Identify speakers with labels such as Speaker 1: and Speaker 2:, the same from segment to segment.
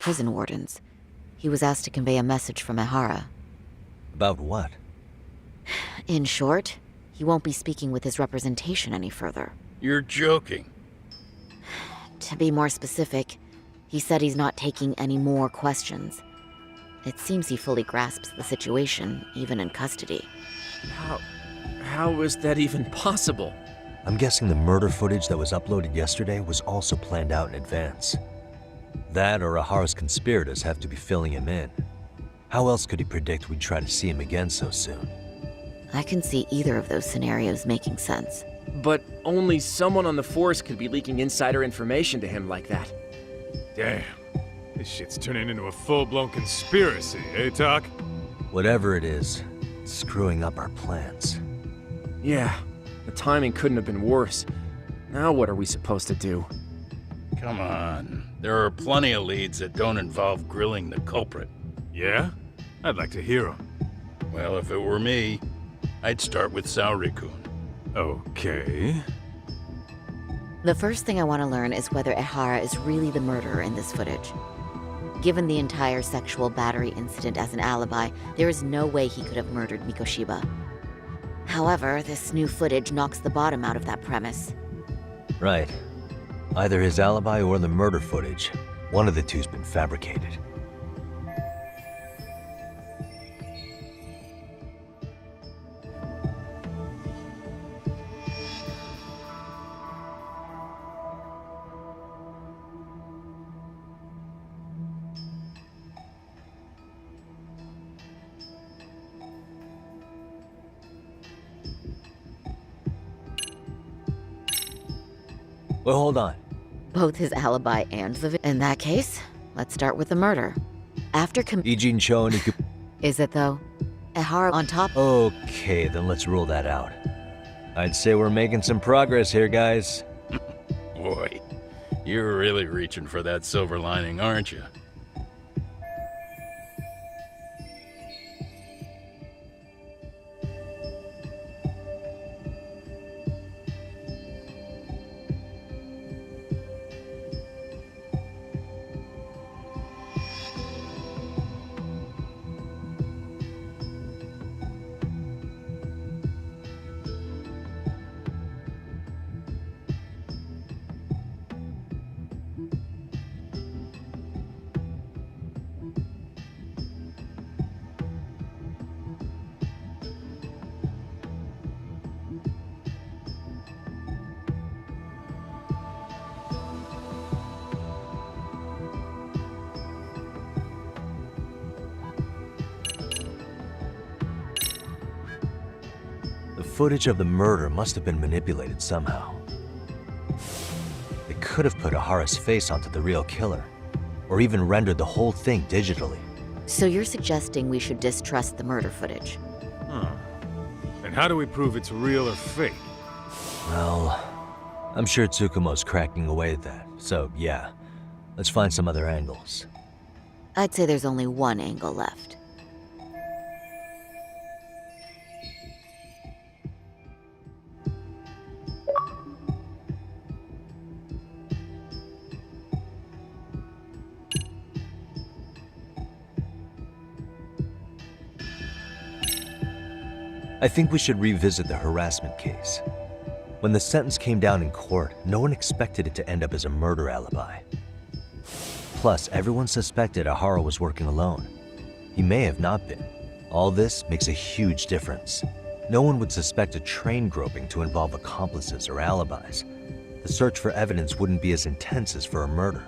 Speaker 1: prison wardens. He was asked to convey a message from Ehara.
Speaker 2: About what?
Speaker 1: In short, he won't be speaking with his representation any further.
Speaker 3: You're joking.
Speaker 1: To be more specific, he said he's not taking any more questions. It seems he fully grasps the situation, even in custody.
Speaker 4: How is that even possible?
Speaker 2: I'm guessing the murder footage that was uploaded yesterday was also planned out in advance. That or Ahara's conspirators have to be filling him in. How else could he predict we'd try to see him again so soon?
Speaker 1: I can see either of those scenarios making sense.
Speaker 4: But only someone on the force could be leaking insider information to him like that.
Speaker 5: Damn. This shit's turning into a full-blown conspiracy, eh, Talk?
Speaker 2: Whatever it is, it's screwing up our plans.
Speaker 4: Yeah, the timing couldn't have been worse. Now what are we supposed to do?
Speaker 3: Come on. There are plenty of leads that don't involve grilling the culprit.
Speaker 5: Yeah? I'd like to hear them.
Speaker 3: Well, if it were me, I'd start with Saori-kun.
Speaker 5: Okay.
Speaker 1: The first thing I want to learn is whether Ehara is really the murderer in this footage. Given the entire sexual battery incident as an alibi, there is no way he could have murdered Mikoshiba. However, this new footage knocks the bottom out of that premise.
Speaker 2: Right. Either his alibi or the murder footage. One of the two's been fabricated. Well, hold on.
Speaker 1: Both his alibi and in that case, let's start with the murder. After
Speaker 2: Ijin Cho and Iku...
Speaker 1: Is it though? Ehara on top?
Speaker 2: Okay, then let's rule that out. I'd say we're making some progress here, guys.
Speaker 3: Boy, you're really reaching for that silver lining, aren't you?
Speaker 2: The footage of the murder must have been manipulated somehow. They could have put Ahara's face onto the real killer, or even rendered the whole thing digitally.
Speaker 1: So you're suggesting we should distrust the murder footage?
Speaker 5: Huh. And how do we prove it's real or fake?
Speaker 2: Well, I'm sure Tsukumo's cracking away at that, so yeah. Let's find some other angles.
Speaker 1: I'd say there's only one angle left.
Speaker 2: I think we should revisit the harassment case. When the sentence came down in court, no one expected it to end up as a murder alibi. Plus, everyone suspected Ahara was working alone. He may have not been. All this makes a huge difference. No one would suspect a train groping to involve accomplices or alibis. The search for evidence wouldn't be as intense as for a murder.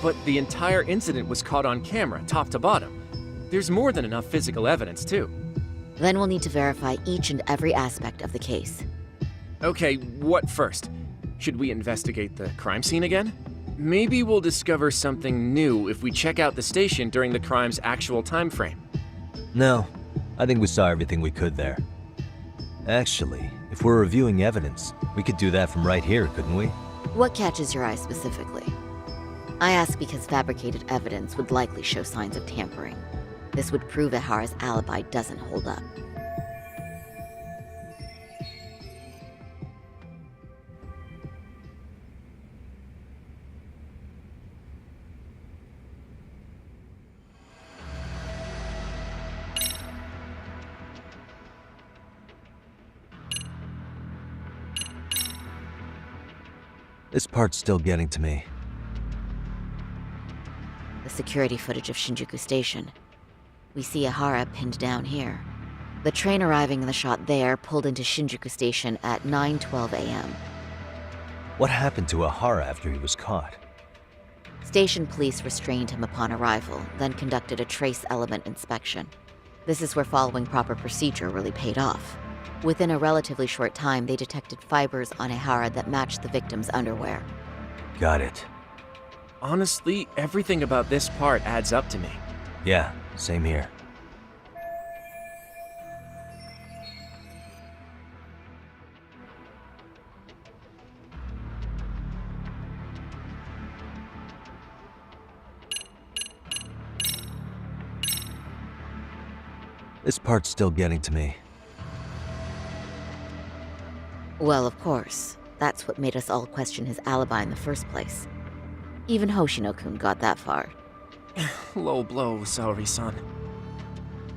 Speaker 4: But the entire incident was caught on camera, top to bottom. There's more than enough physical evidence, too.
Speaker 1: Then we'll need to verify each and every aspect of the case.
Speaker 4: Okay, what first? Should we investigate the crime scene again? Maybe we'll discover something new if we check out the station during the crime's actual time frame.
Speaker 2: No, I think we saw everything we could there. Actually, if we're reviewing evidence, we could do that from right here, couldn't we?
Speaker 1: What catches your eye specifically? I ask because fabricated evidence would likely show signs of tampering. This would prove Ehara's alibi doesn't hold up.
Speaker 2: This part's still getting to me.
Speaker 1: The security footage of Shinjuku Station. We see Ahara pinned down here. The train arriving in the shot there pulled into Shinjuku Station at 9:12 a.m.
Speaker 2: What happened to Ahara after he was caught?
Speaker 1: Station police restrained him upon arrival, then conducted a trace element inspection. This is where following proper procedure really paid off. Within a relatively short time, they detected fibers on Ahara that matched the victim's underwear.
Speaker 2: Got it.
Speaker 4: Honestly, everything about this part adds up to me.
Speaker 2: Yeah, same here. This part's still getting to me.
Speaker 1: Well, of course. That's what made us all question his alibi in the first place. Even Hoshino-kun got that far.
Speaker 4: Low blow, Saori-san.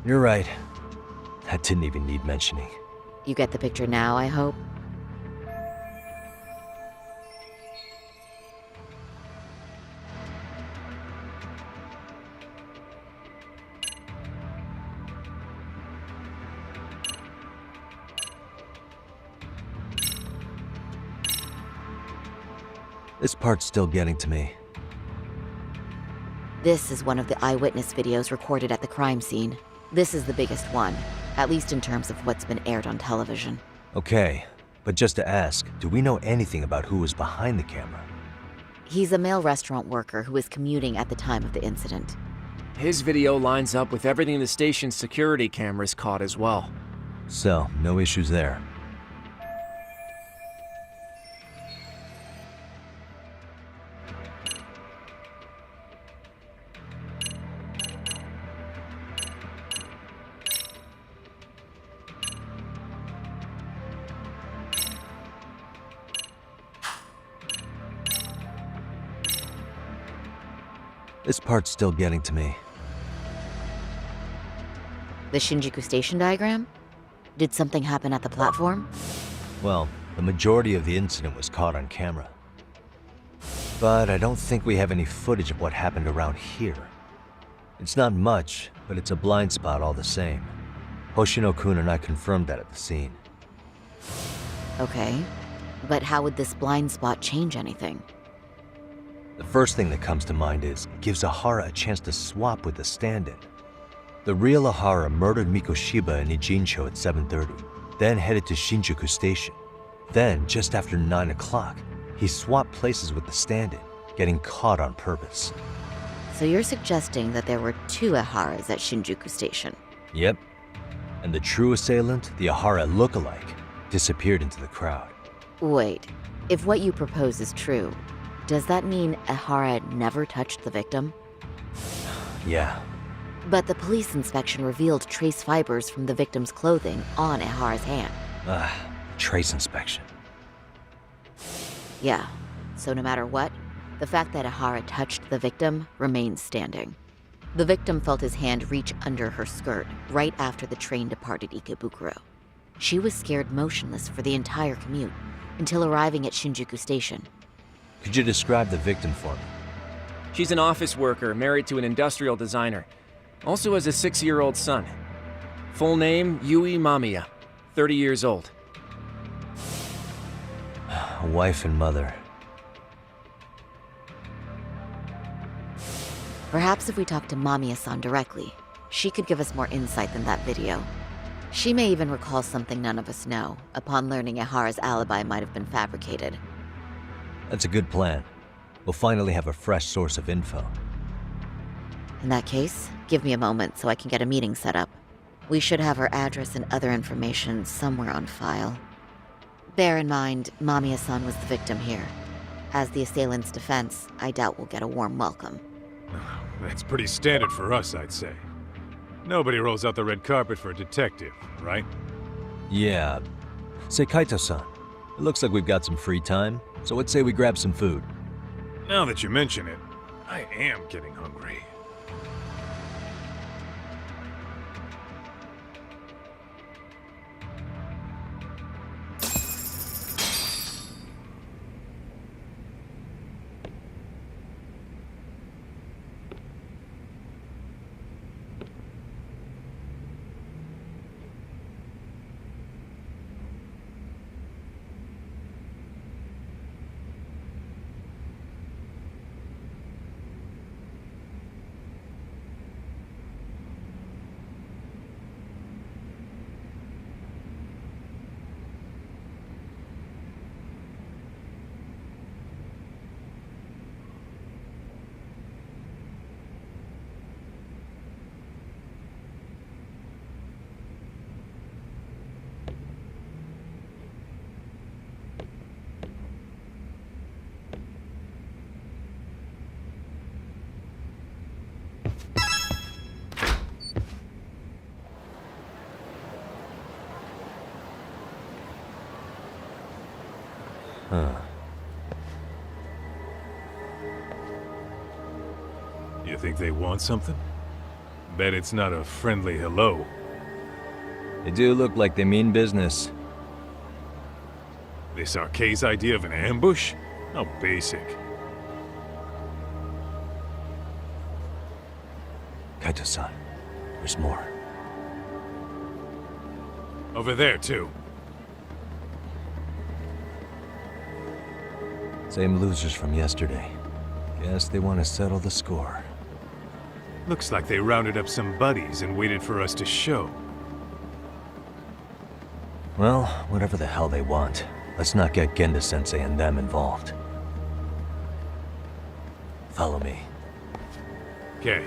Speaker 2: You're right. That didn't even need mentioning.
Speaker 1: You get the picture now, I hope?
Speaker 2: This part's still getting to me.
Speaker 1: This is one of the eyewitness videos recorded at the crime scene. This is the biggest one, at least in terms of what's been aired on television.
Speaker 2: Okay, but just to ask, do we know anything about who was behind the camera?
Speaker 1: He's a male restaurant worker who was commuting at the time of the incident.
Speaker 4: His video lines up with everything the station's security cameras caught as well.
Speaker 2: So, no issues there. This part's still getting to me.
Speaker 1: The Shinjuku Station diagram? Did something happen at the platform?
Speaker 2: Well, the majority of the incident was caught on camera. But I don't think we have any footage of what happened around here. It's not much, but it's a blind spot all the same. Hoshino-kun and I confirmed that at the scene.
Speaker 1: Okay. But how would this blind spot change anything?
Speaker 2: The first thing that comes to mind is it gives Ahara a chance to swap with the stand-in. The real Ahara murdered Mikoshiba in Ijincho at 7:30, then headed to Shinjuku Station. Then, just after 9 o'clock, he swapped places with the stand-in, getting caught on purpose.
Speaker 1: So you're suggesting that there were two Aharas at Shinjuku Station?
Speaker 2: Yep. And the true assailant, the Ahara look-alike, disappeared into the crowd.
Speaker 1: Wait, if what you propose is true, does that mean Ahara never touched the victim?
Speaker 2: Yeah.
Speaker 1: But the police inspection revealed trace fibers from the victim's clothing on Ahara's hand.
Speaker 2: Trace inspection.
Speaker 1: Yeah, so no matter what, the fact that Ahara touched the victim remains standing. The victim felt his hand reach under her skirt right after the train departed Ikebukuro. She was scared motionless for the entire commute until arriving at Shinjuku Station.
Speaker 2: Could you describe the victim for me?
Speaker 4: She's an office worker married to an industrial designer. Also has a 6-year-old son. Full name, Yui Mamiya, 30 years old.
Speaker 2: A wife and mother.
Speaker 1: Perhaps if we talk to Mamiya-san directly, she could give us more insight than that video. She may even recall something none of us know, upon learning Ahara's alibi might have been fabricated.
Speaker 2: That's a good plan. We'll finally have a fresh source of info.
Speaker 1: In that case, give me a moment so I can get a meeting set up. We should have her address and other information somewhere on file. Bear in mind, Mamiya-san was the victim here. As the assailant's defense, I doubt we'll get a warm welcome.
Speaker 5: That's pretty standard for us, I'd say. Nobody rolls out the red carpet for a detective, right?
Speaker 2: Yeah. Say, Kaito-san, it looks like we've got some free time, so let's say we grab some food.
Speaker 5: Now that you mention it, I am getting hungry. You think they want something? Bet it's not a friendly hello.
Speaker 2: They do look like they mean business.
Speaker 5: This Arcay's idea of an ambush? How basic.
Speaker 2: Kaito-san, there's more.
Speaker 5: Over there, too.
Speaker 2: Same losers from yesterday. Guess they want to settle the score.
Speaker 5: Looks like they rounded up some buddies and waited for us to show.
Speaker 2: Well, whatever the hell they want, let's not get Genda-sensei and them involved. Follow me.
Speaker 5: Okay.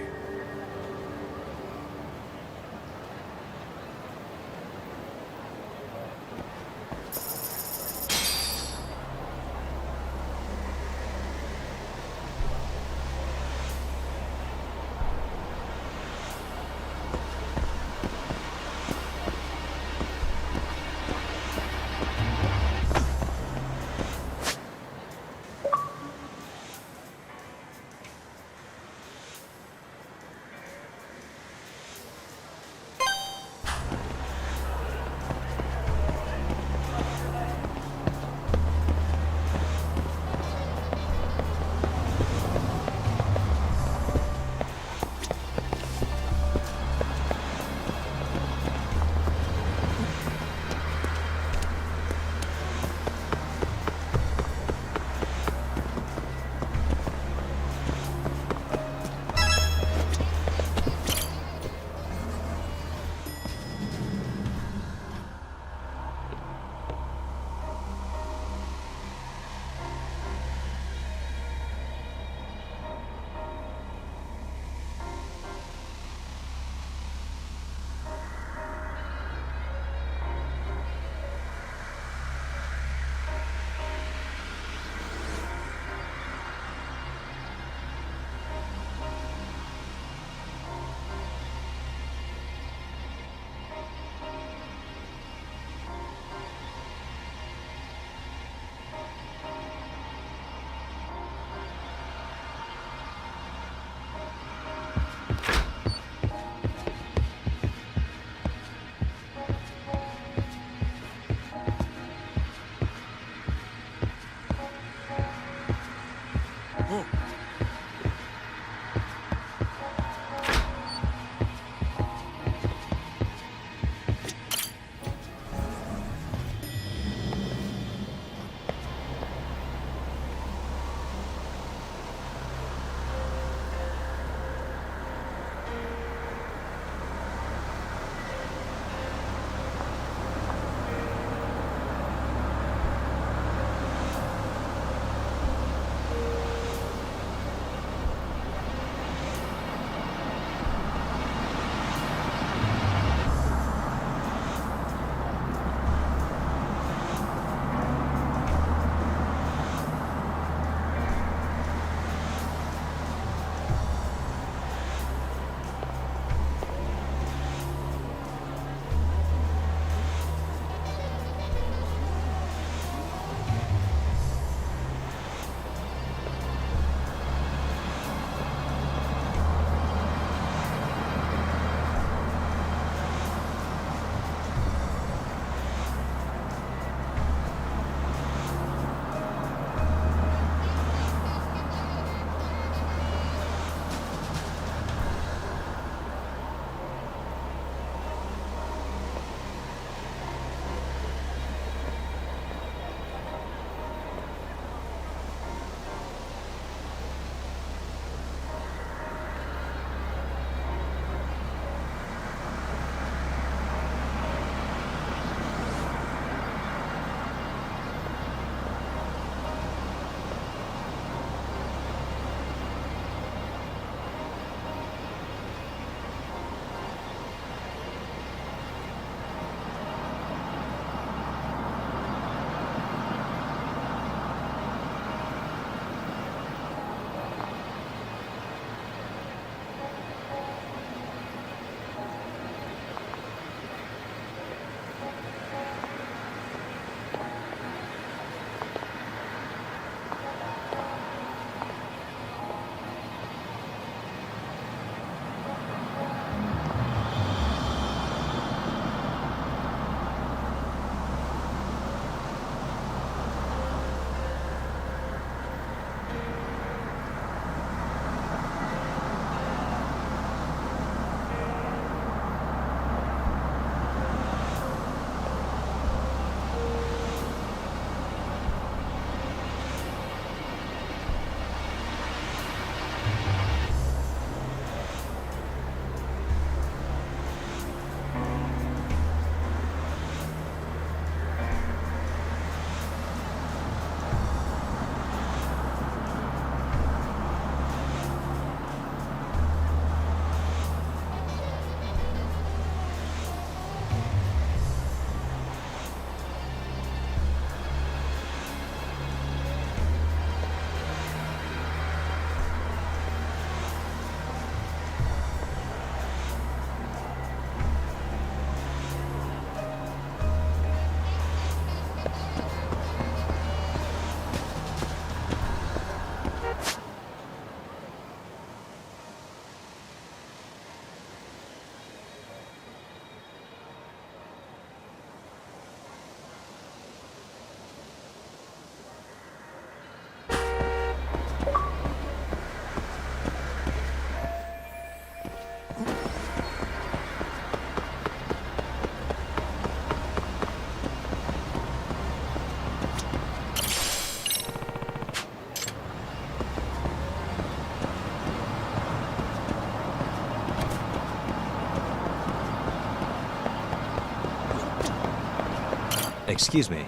Speaker 2: excuse me.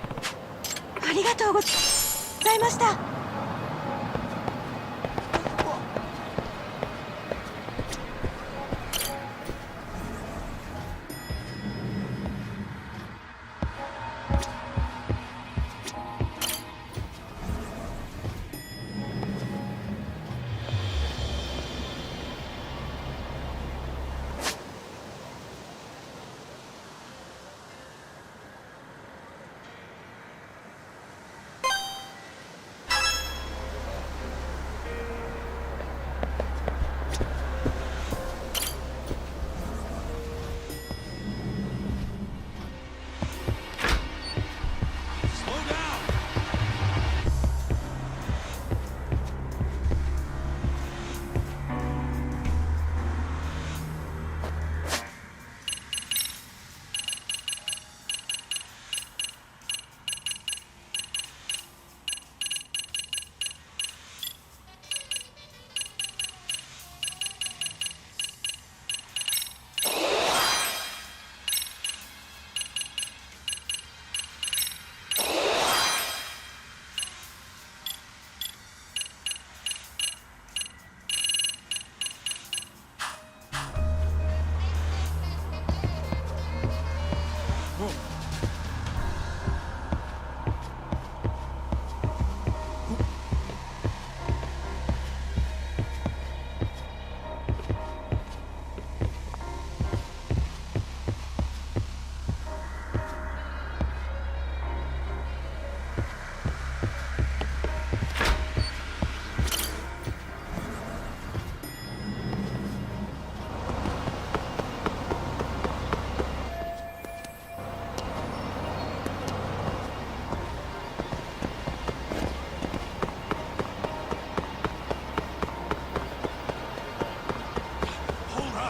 Speaker 6: ありがとうございました。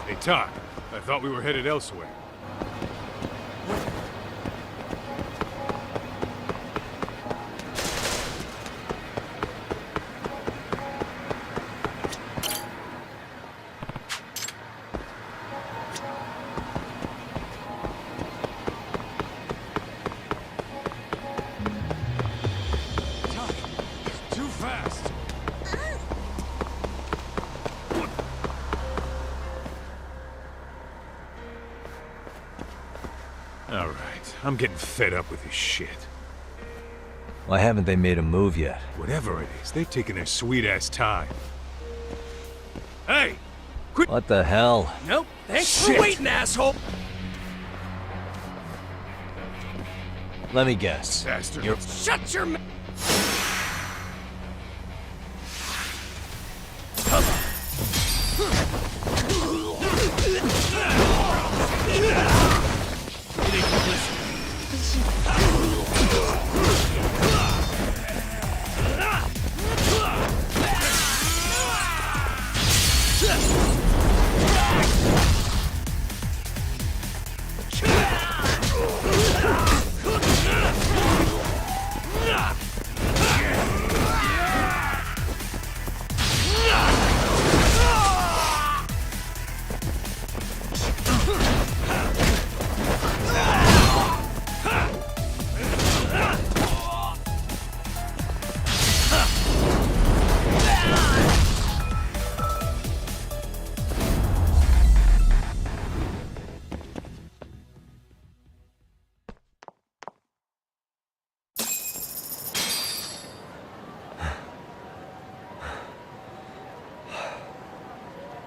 Speaker 5: Hey, Doc. I thought we were headed elsewhere. Doc, too fast. All right, I'm getting fed up with this shit.
Speaker 2: Why haven't they made a move yet?
Speaker 5: Whatever it is, they've taken their sweet-ass time. Hey!
Speaker 2: What the hell?
Speaker 4: Nope. Thanks
Speaker 5: Shit.
Speaker 4: for waiting, asshole.
Speaker 2: Let me guess.
Speaker 5: Bastard.
Speaker 2: You're...
Speaker 4: Shut your mouth.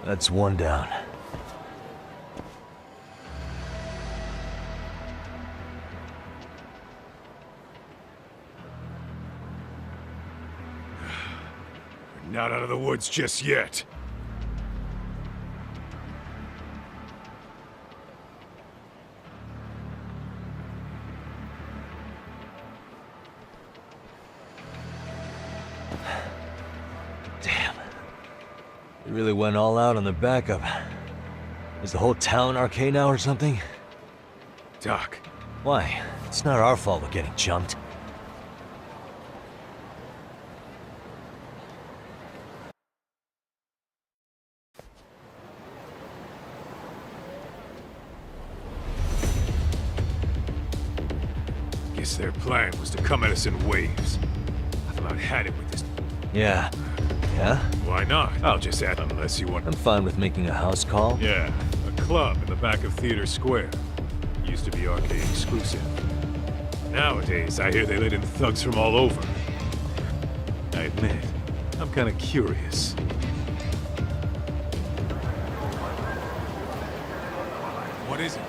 Speaker 2: That's one down.
Speaker 5: We're not out of the woods just yet.
Speaker 2: Damn. They really went all out on the backup. Is the whole town arcade now or something?
Speaker 5: Doc,
Speaker 2: Why? It's not our fault we're getting jumped.
Speaker 5: guess guess their plan was to come at us in waves. I've about had it with this.
Speaker 2: Yeah. Yeah?
Speaker 5: Why not? I'll just add unless you want.
Speaker 2: I'm fine with making a house call.
Speaker 5: Yeah, a club in the back of Theater Square. Used to be arcade exclusive. Nowadays, I hear they let in thugs from all over. I admit, I'm kind of curious. What is it?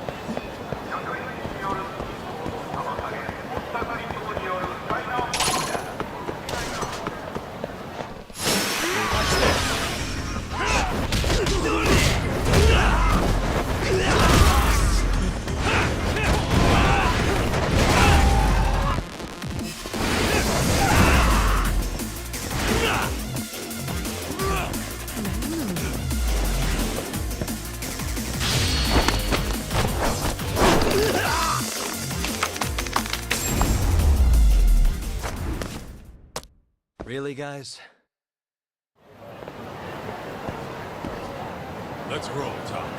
Speaker 2: Really, guys?
Speaker 5: Let's roll, Tom.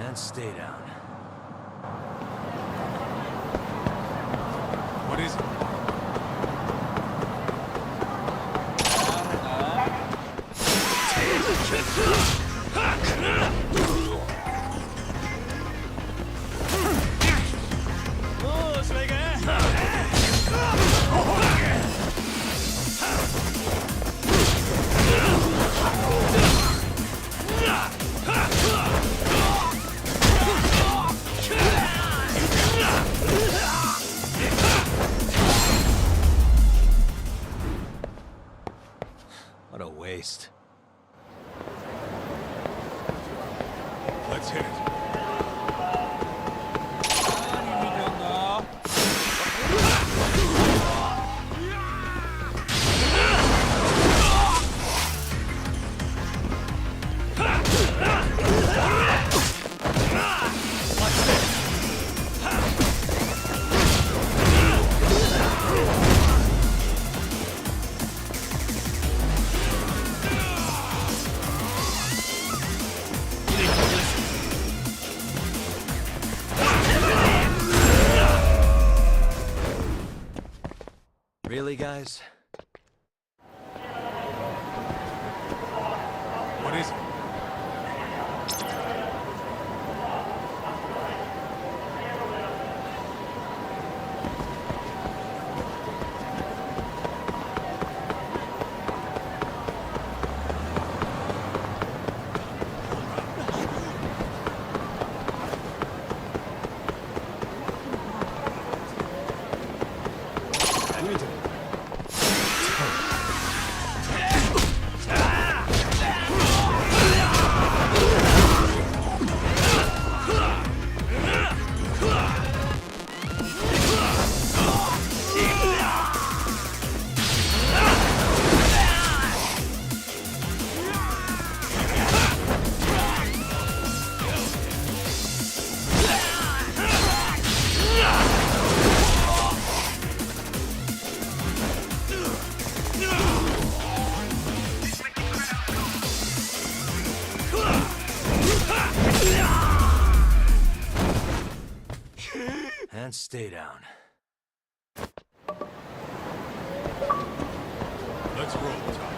Speaker 2: And stay down.
Speaker 5: What is it?
Speaker 2: What a waste.
Speaker 5: Let's hit it.
Speaker 2: Really, guys?
Speaker 5: What is it?
Speaker 2: And stay down.
Speaker 5: Let's roll, Tom.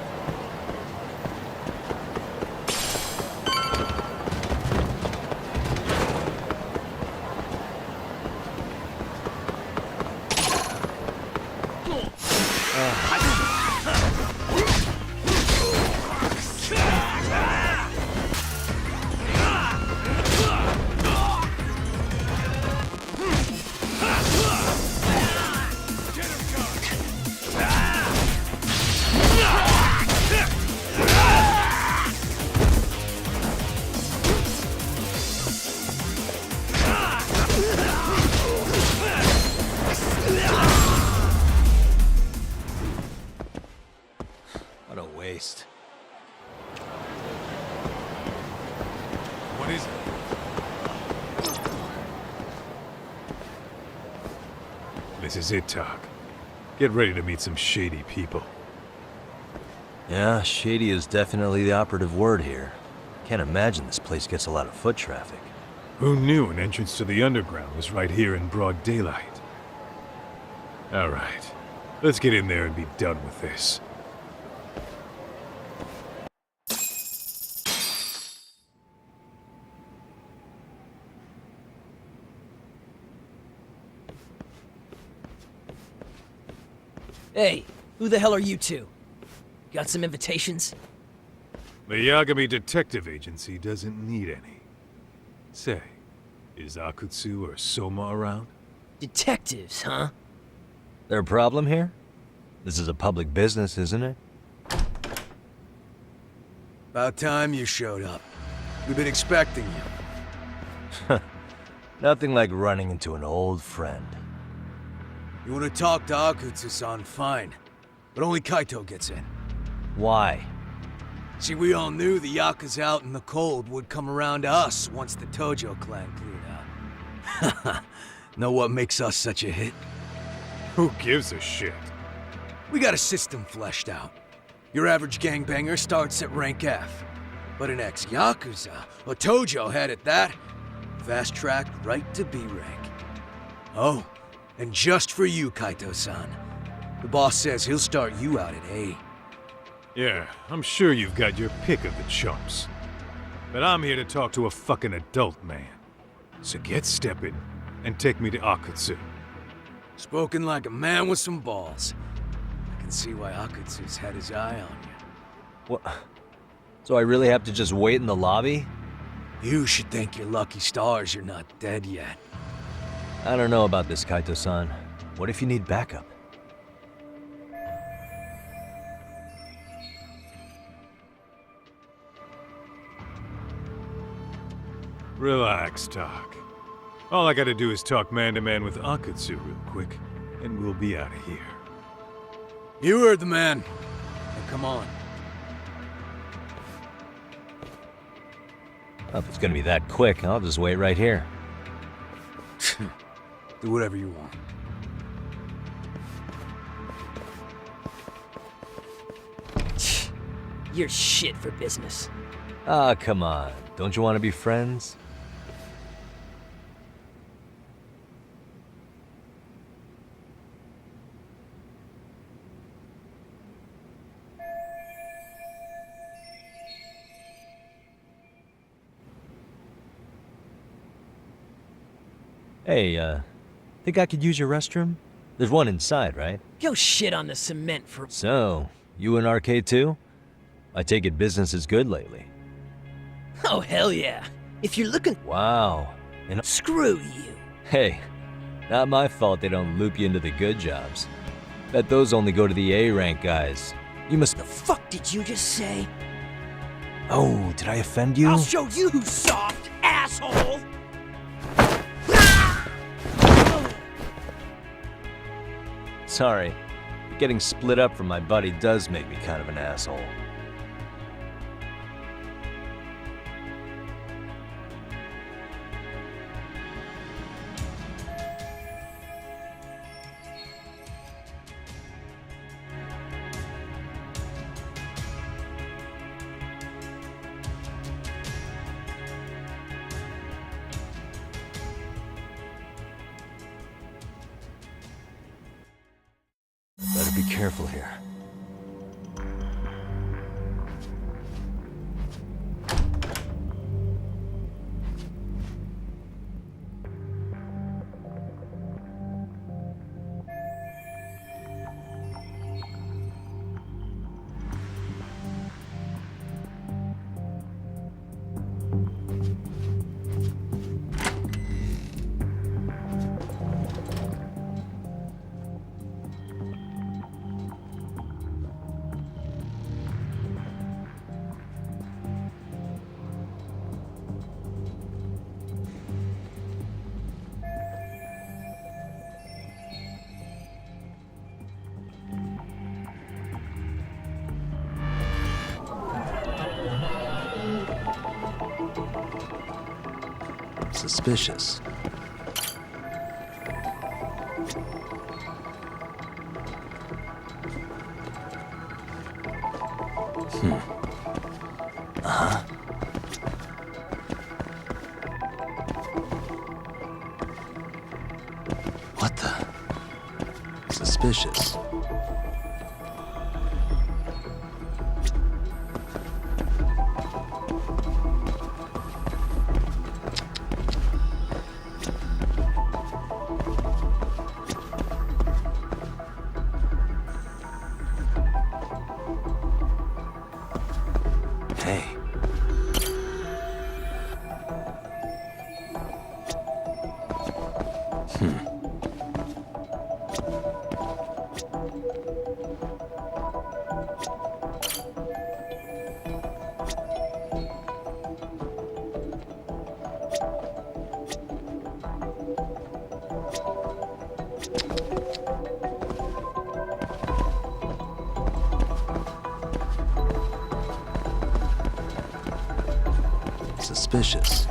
Speaker 5: This is it, Talk. Get ready to meet some shady people.
Speaker 2: Yeah, shady is definitely the operative word here. Can't imagine this place gets a lot of foot traffic.
Speaker 5: Who knew an entrance to the underground was right here in broad daylight? Alright, let's get in there and be done with this.
Speaker 7: Hey, who the hell are you two? Got some invitations?
Speaker 5: The Yagami Detective Agency doesn't need any. Say, is Akutsu or Soma around?
Speaker 7: Detectives, huh?
Speaker 2: There a problem here? This is a public business, isn't it?
Speaker 8: About time you showed up. We've been expecting you.
Speaker 2: Nothing like running into an old friend.
Speaker 8: You want to talk to Akutsu-san, fine. But only Kaito gets in.
Speaker 2: Why?
Speaker 8: See, we all knew the Yakuza out in the cold would come around to us once the Tojo clan cleared out. Know what makes us such a hit?
Speaker 5: Who gives a shit?
Speaker 8: We got a system fleshed out. Your average gangbanger starts at rank F. But an ex-Yakuza, a Tojo head at that, fast-tracked right to B rank. Oh, and just for you, Kaito-san. The boss says he'll start you out at A.
Speaker 5: Yeah, I'm sure you've got your pick of the chumps. But I'm here to talk to a fucking adult man. So get stepping and take me to Akutsu.
Speaker 8: Spoken like a man with some balls. I can see why Akutsu's had his eye on you.
Speaker 2: What? So I really have to just wait in the lobby?
Speaker 8: You should thank your lucky stars you're not dead yet.
Speaker 2: I don't know about this, Kaito-san. What if you need backup?
Speaker 5: Relax, Talk. All I gotta do is talk man-to-man with Akutsu real quick, and we'll be out of here.
Speaker 8: You heard the man. Now come on.
Speaker 2: Well, if it's gonna be that quick, I'll just wait right here.
Speaker 8: Do whatever you want.
Speaker 7: You're shit for business.
Speaker 2: Ah, come on. Don't you want to be friends? Hey, think I could use your restroom? There's one inside, right?
Speaker 7: Go shit on the cement for.
Speaker 2: So, you in Arcade too? I take it business is good lately.
Speaker 7: Oh, hell yeah. If you're looking.
Speaker 2: Wow. And
Speaker 7: Screw you.
Speaker 2: hey, not my fault they don't loop you into the good jobs. Bet those only go to the A-rank guys. You must.
Speaker 7: The fuck did you just say?
Speaker 2: Oh, did I offend you?
Speaker 7: I'll show you who's soft, asshole!
Speaker 2: Sorry. Getting split up from my buddy does make me kind of an asshole. Better be careful here. Suspicious. What the? Suspicious. Hey. Suspicious.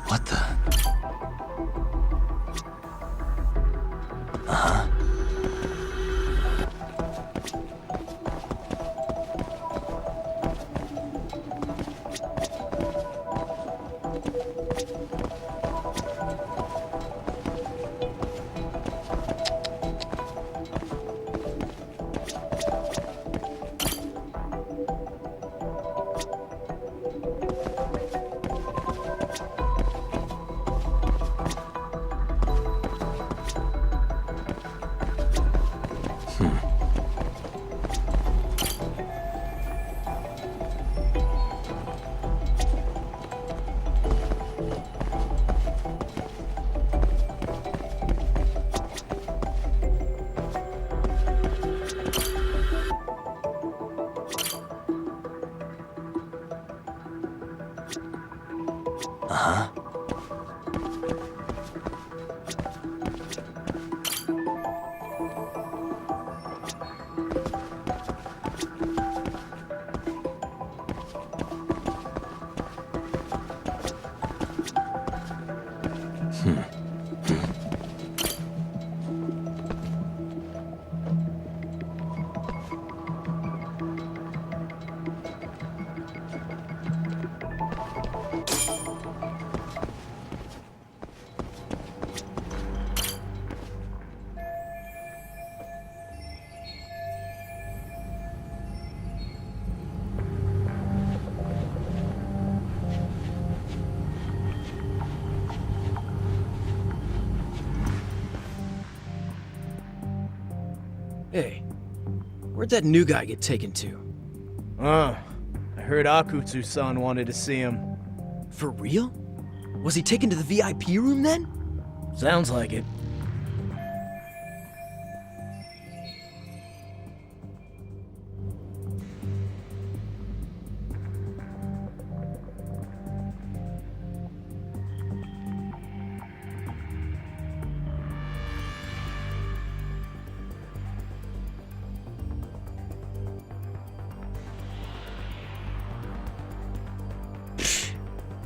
Speaker 2: What the?
Speaker 7: Where'd that new guy get taken to?
Speaker 9: I heard Akutsu-san wanted to see him.
Speaker 7: For real? Was he taken to the VIP room then?
Speaker 9: Sounds like it.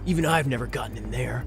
Speaker 7: Even I've never gotten in there.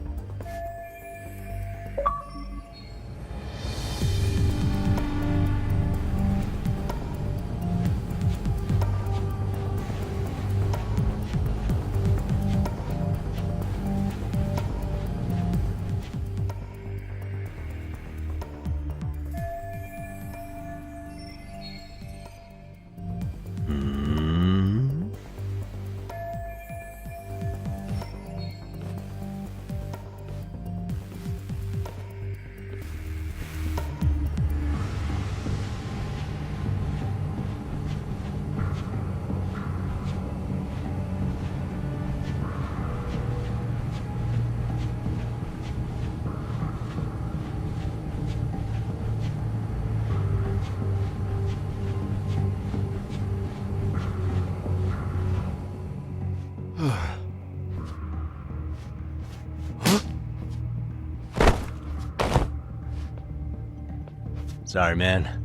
Speaker 2: Sorry, man.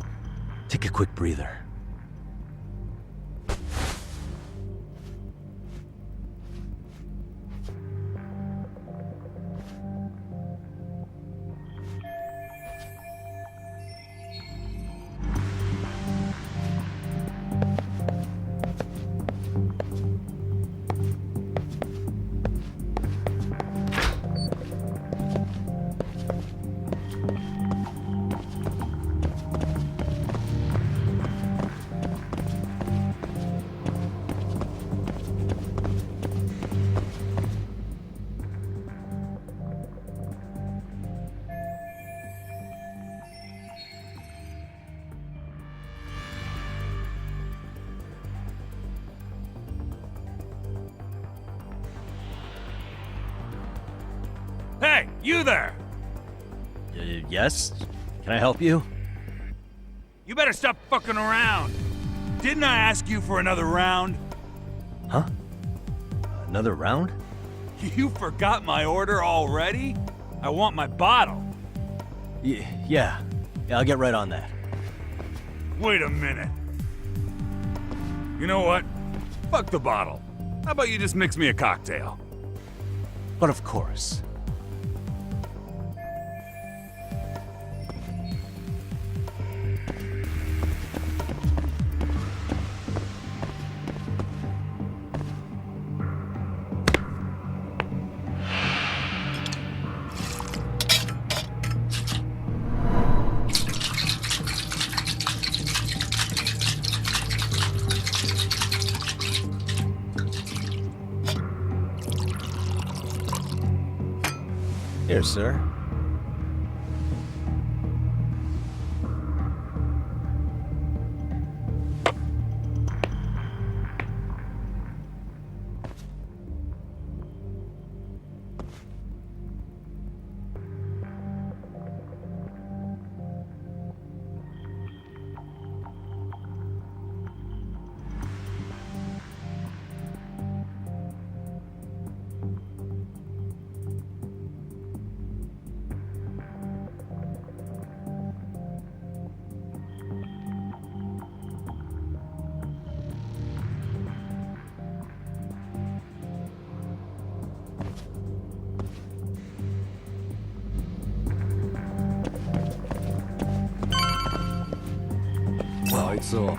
Speaker 2: Take a quick breather.
Speaker 3: Hey, you there!
Speaker 2: Yes? Can I help you?
Speaker 3: You better stop fucking around. Didn't I ask you for another round?
Speaker 2: Huh? Another round?
Speaker 3: You forgot my order already? I want my bottle.
Speaker 2: Yeah, I'll get right on that.
Speaker 3: Wait a minute. You know what? Fuck the bottle. How about you just mix me a cocktail?
Speaker 2: But of course. Here, sir. So.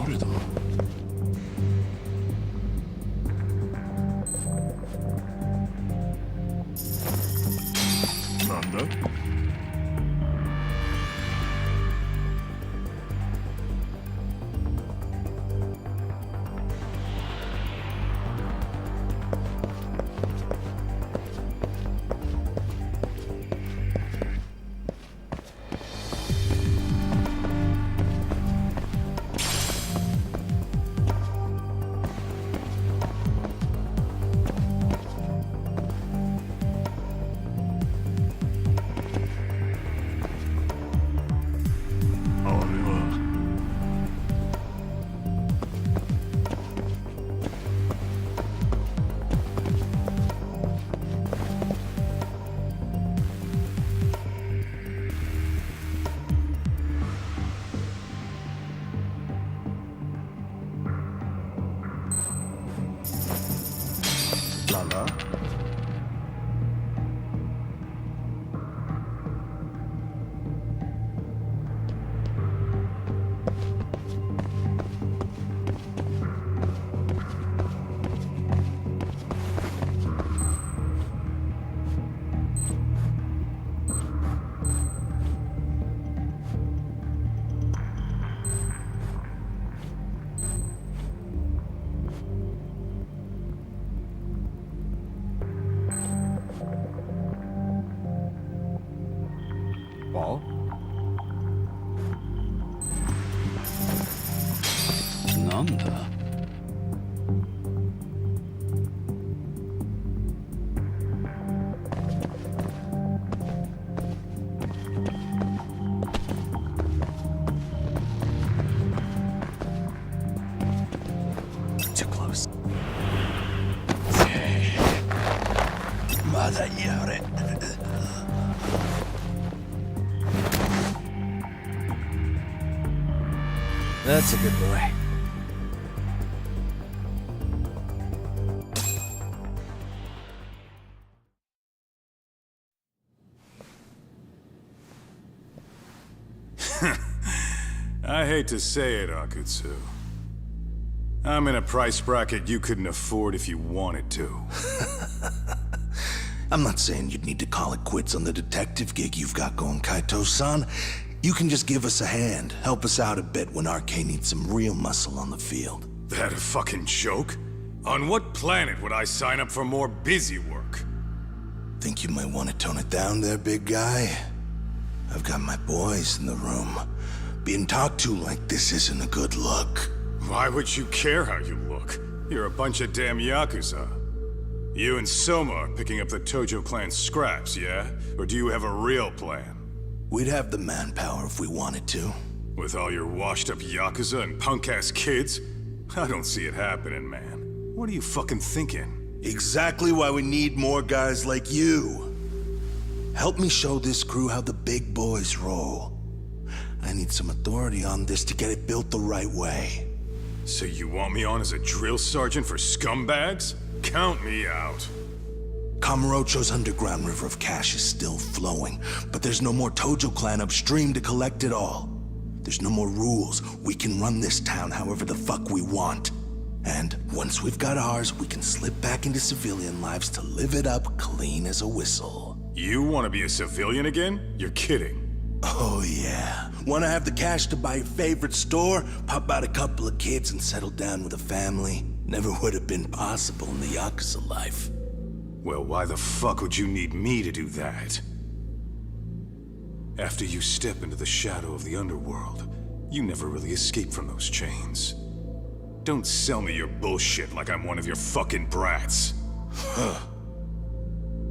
Speaker 10: 誰だ？なんだ？あれは。なんだ？あ？なんだ？Too
Speaker 8: close. まだやれ。That's a good boy.
Speaker 3: I hate to say it, Akutsu. I'm in a price bracket you couldn't afford if you wanted to.
Speaker 10: I'm not saying you'd need to call it quits on the detective gig you've got going, Kaito-san. You can just give us a hand, help us out a bit when RK needs some real muscle on the field.
Speaker 3: That a fucking joke? On what planet would I sign up for more busy work?
Speaker 10: Think you might want to tone it down there, big guy? I've got my boys in the room. Being talked to like this isn't a good look.
Speaker 3: Why would you care how you look? You're a bunch of damn Yakuza. You and Soma are picking up the Tojo clan scraps, yeah? Or do you have a real plan?
Speaker 10: We'd have the manpower if we wanted to.
Speaker 3: With all your washed-up Yakuza and punk-ass kids? I don't see it happening, man. What are you fucking thinking?
Speaker 10: Exactly why we need more guys like you. Help me show this crew how the big boys roll. I need some authority on this to get it built the right way.
Speaker 3: So you want me on as a drill sergeant for scumbags? Count me out.
Speaker 10: Kamurocho's underground river of cash is still flowing, but there's no more Tojo clan upstream to collect it all. There's no more rules. We can run this town however the fuck we want. And once we've got ours, we can slip back into civilian lives to live it up clean as a whistle.
Speaker 3: You want to be a civilian again? You're kidding.
Speaker 10: Oh yeah. Want to have the cash to buy your favorite store, pop out a couple of kids and settle down with a family? Never would have been possible in the Yakuza life.
Speaker 3: Well, why the fuck would you need me to do that? After you step into the shadow of the underworld, you never really escape from those chains. Don't sell me your bullshit like I'm one of your fucking brats. Huh.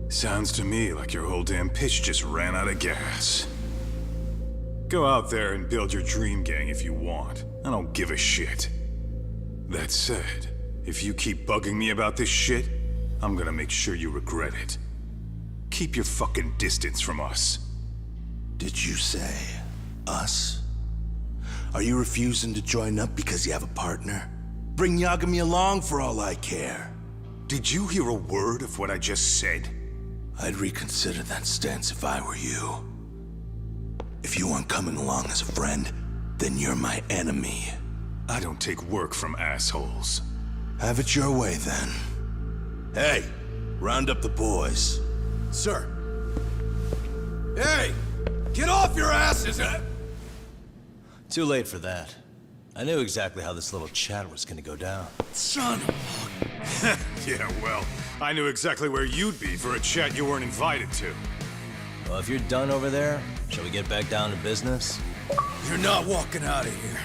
Speaker 3: Sounds to me like your whole damn pitch just ran out of gas. Go out there and build your dream gang if you want. I don't give a shit. That said, if you keep bugging me about this shit, I'm gonna make sure you regret it. Keep your fucking distance from us.
Speaker 10: Did you say us? Are you refusing to join up because you have a partner? Bring Yagami along for all I care.
Speaker 3: Did you hear a word of what I just said?
Speaker 10: I'd reconsider that stance if I were you. If you aren't coming along as a friend, then you're my enemy.
Speaker 3: I don't take work from assholes.
Speaker 10: Have it your way, then. Hey, round up the boys.
Speaker 8: Sir. Hey! Get off your asses!
Speaker 2: Too late for that. I knew exactly how this little chat was gonna go down.
Speaker 8: Son of
Speaker 3: Yeah, well, I knew exactly where you'd be for a chat you weren't invited to.
Speaker 2: Well, if you're done over there, shall we get back down to business?
Speaker 8: You're not walking out of here.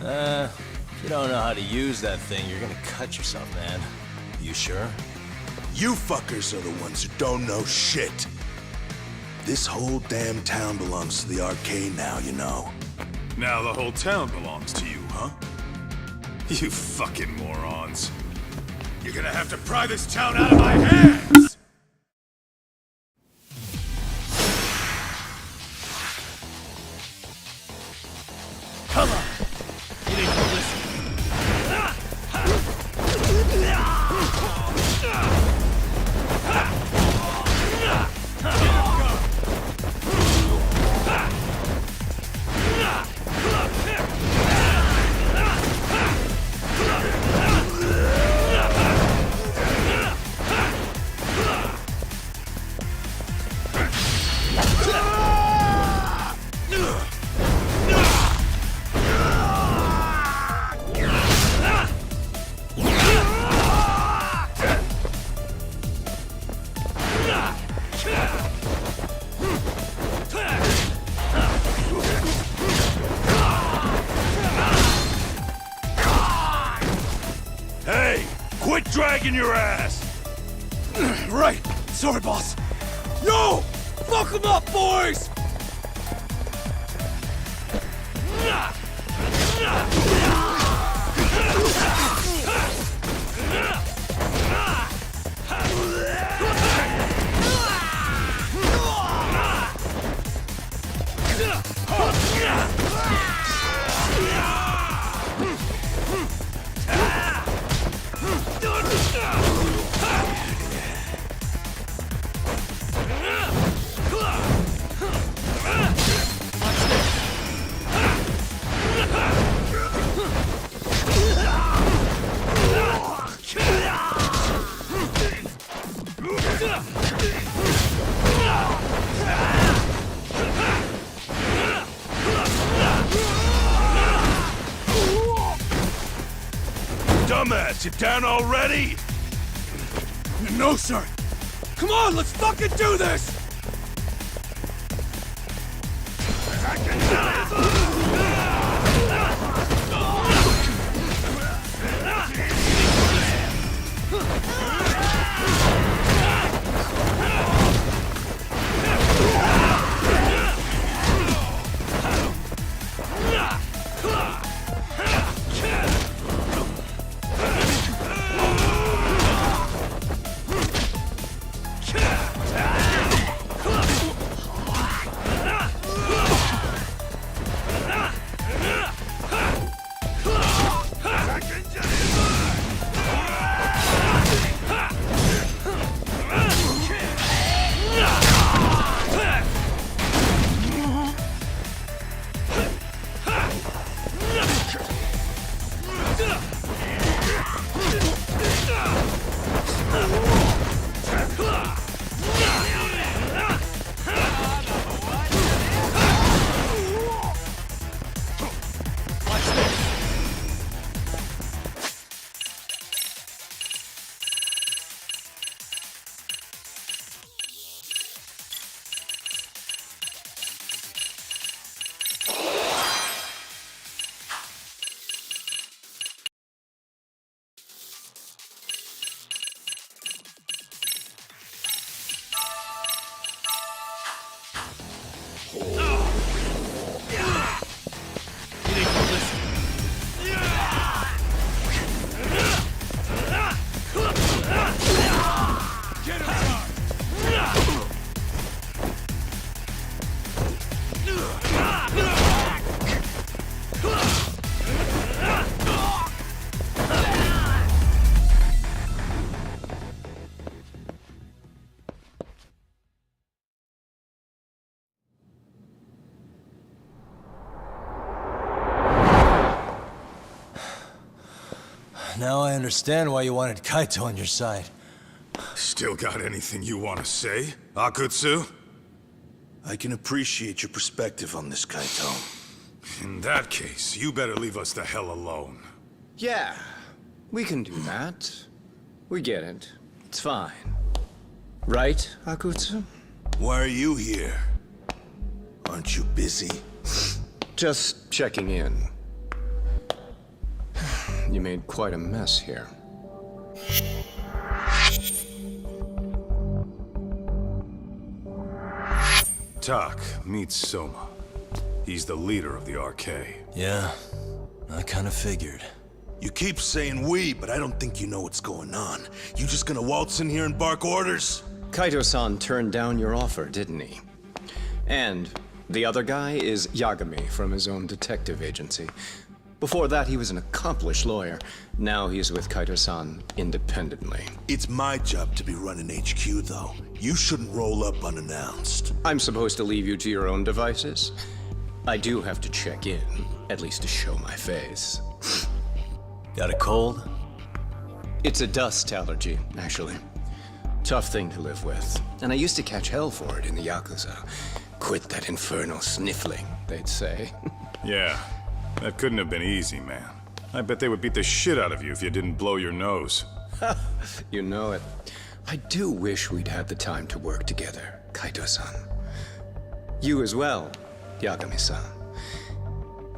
Speaker 2: If you don't know how to use that thing, you're gonna cut yourself, man. You sure?
Speaker 10: You fuckers are the ones who don't know shit. This whole damn town belongs to the arcade now, you know.
Speaker 3: Now the whole town belongs to you, huh? You fucking morons. You're gonna have to pry this town out of my hands!
Speaker 9: Come on! You need to listen.
Speaker 3: Hey! Quit dragging your ass!
Speaker 8: Right! Sorry, boss. Yo! Fuck 'em up, boys!
Speaker 3: Dumbass, you down already?
Speaker 8: No, sir! Come on, let's fucking do this!
Speaker 2: Now I understand why you wanted Kaito on your side.
Speaker 3: Still got anything you want to say, Akutsu?
Speaker 10: I can appreciate your perspective on this, Kaito.
Speaker 3: In that case, you better leave us the hell alone.
Speaker 11: Yeah, we can do that. We get it. It's fine. Right, Akutsu?
Speaker 10: Why are you here? Aren't you busy?
Speaker 11: Just checking in. You made quite a mess here.
Speaker 3: Tak, meet Soma. He's the leader of the RK.
Speaker 2: Yeah, I kind of figured.
Speaker 10: You keep saying we, but I don't think you know what's going on. You just gonna waltz in here and bark orders?
Speaker 11: Kaito-san turned down your offer, didn't he? And the other guy is Yagami from his own detective agency. Before that, he was an accomplished lawyer. Now he's with Kaito-san independently.
Speaker 10: It's my job to be running HQ, though. You shouldn't roll up unannounced.
Speaker 11: I'm supposed to leave you to your own devices? I do have to check in, at least to show my face.
Speaker 2: Got a cold?
Speaker 11: It's a dust allergy, actually. Tough thing to live with. And I used to catch hell for it in the Yakuza. Quit that infernal sniffling, they'd say.
Speaker 3: Yeah, that couldn't have been easy, man. I bet they would beat the shit out of you if you didn't blow your nose.
Speaker 11: You know it. I do wish we'd had the time to work together, Kaito-san. You as well, Yagami-san.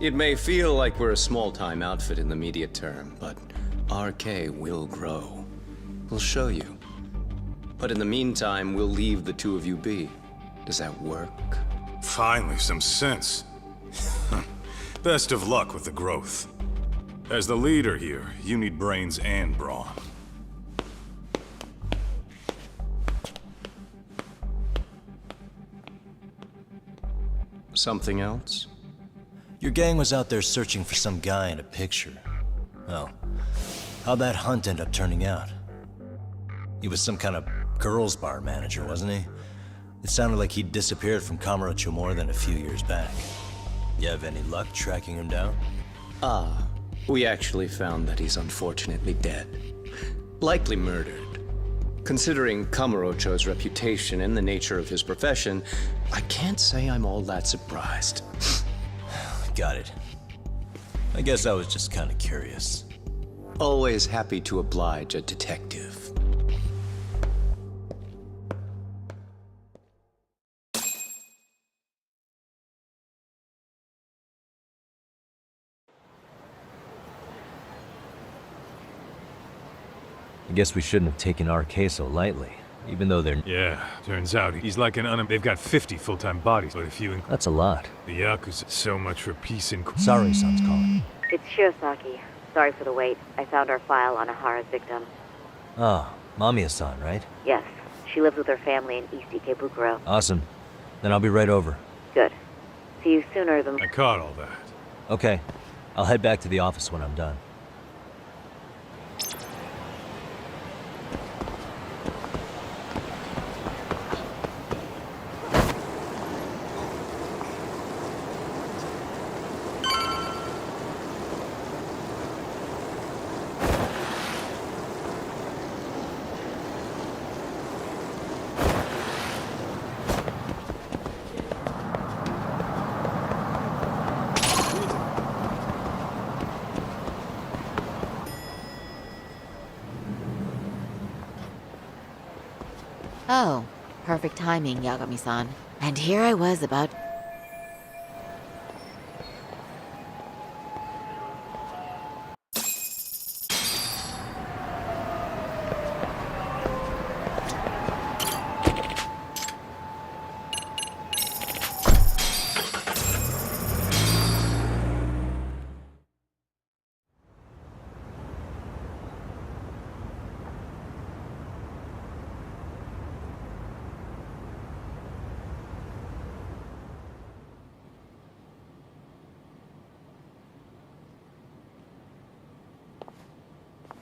Speaker 11: It may feel like we're a small-time outfit in the immediate term, but RK will grow. We'll show you. But in the meantime, we'll leave the two of you be. Does that work?
Speaker 3: Finally, some sense. Best of luck with the growth. As the leader here, you need brains and brawn.
Speaker 11: Something else?
Speaker 2: Your gang was out there searching for some guy in a picture. Well, how'd that hunt end up turning out? He was some kind of girls' bar manager, wasn't he? It sounded like he'd disappeared from Kamurocho more than a few years back. You have any luck tracking him down?
Speaker 11: We actually found that he's unfortunately dead. Likely murdered. Considering Kamurocho's reputation and the nature of his profession, I can't say I'm all that surprised.
Speaker 2: Got it. I guess I was just kind of curious.
Speaker 11: Always happy to oblige a detective.
Speaker 2: I guess we shouldn't have taken RK so lightly, even though they're...
Speaker 5: Yeah, turns out he's like an They've got 50 full-time bodies, but if you include
Speaker 2: That's a lot.
Speaker 5: the Yakuza, so much for peace and...
Speaker 2: Sorry-san's calling.
Speaker 1: It's Shirosaki. Sorry for the wait. I found our file on Ahara's victim.
Speaker 2: Oh, Mamiya-san, right?
Speaker 1: Yes, she lives with her family in East Ikebukuro.
Speaker 2: Awesome. Then I'll be right over.
Speaker 1: Good. See you sooner than...
Speaker 5: I caught all that.
Speaker 2: Okay. I'll head back to the office when I'm done.
Speaker 1: Oh, perfect timing, Yagami-san. And here I was about...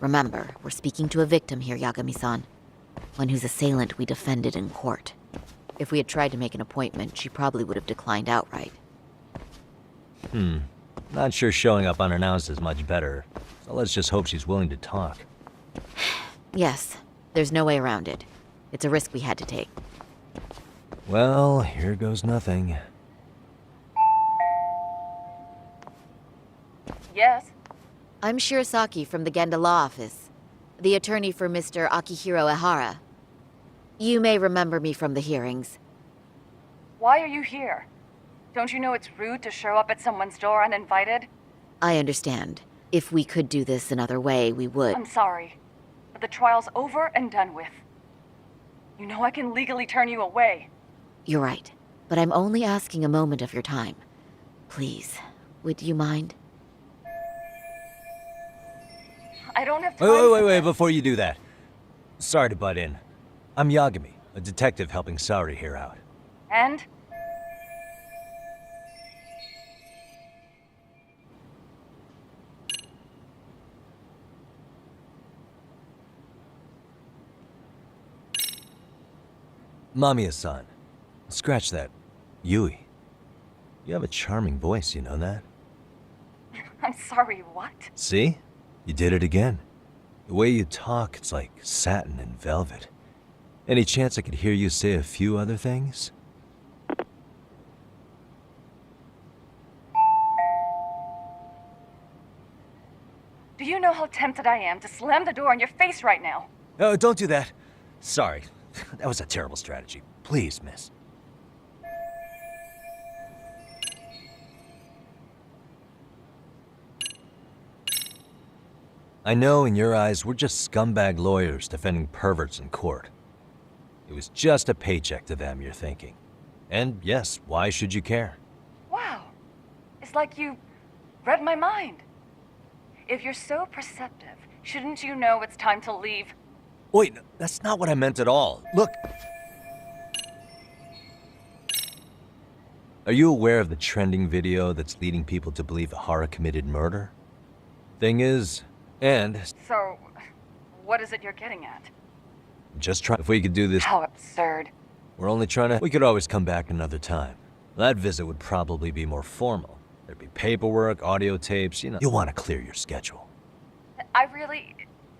Speaker 1: Remember, we're speaking to a victim here, Yagami-san. One whose assailant we defended in court. If we had tried to make an appointment, she probably would have declined outright.
Speaker 2: Not sure showing up unannounced is much better, so let's just hope she's willing to talk.
Speaker 1: Yes, there's no way around it. It's a risk we had to take.
Speaker 2: Well, here goes nothing.
Speaker 6: Yes?
Speaker 1: I'm Shirasaki from the Genda Law Office, the attorney for Mr. Akihiro Ehara. You may remember me from the hearings.
Speaker 6: Why are you here? Don't you know it's rude to show up at someone's door uninvited?
Speaker 1: I understand. If we could do this another way, we would.
Speaker 6: I'm sorry, but the trial's over and done with. You know I can legally turn you away.
Speaker 1: You're right, but I'm only asking a moment of your time. Please, would you mind?
Speaker 6: I don't have time.
Speaker 2: Wait, before you do that. Sorry to butt in. I'm Yagami, a detective helping Saori here out.
Speaker 6: And?
Speaker 2: Mamiya-san. Scratch that. Yui. You have a charming voice, you know that?
Speaker 6: I'm sorry, what?
Speaker 2: See? You did it again. The way you talk, it's like satin and velvet. Any chance I could hear you say a few other things?
Speaker 6: Do you know how tempted I am to slam the door in your face right now?
Speaker 2: Oh, don't do that. Sorry. That was a terrible strategy. Please, miss. I know in your eyes we're just scumbag lawyers defending perverts in court. It was just a paycheck to them, you're thinking. And yes, why should you care?
Speaker 6: Wow. It's like you read my mind. If you're so perceptive, shouldn't you know it's time to leave?
Speaker 2: Wait, that's not what I meant at all. Look. Are you aware of the trending video that's leading people to believe Ehara committed murder? Thing is,
Speaker 6: So, what is it you're getting at?
Speaker 2: just try if we could do this.
Speaker 6: How absurd.
Speaker 2: We're only trying to. We could always come back another time. That visit would probably be more formal. There'd be paperwork, audio tapes, you know. You'll want to clear your schedule.
Speaker 6: I really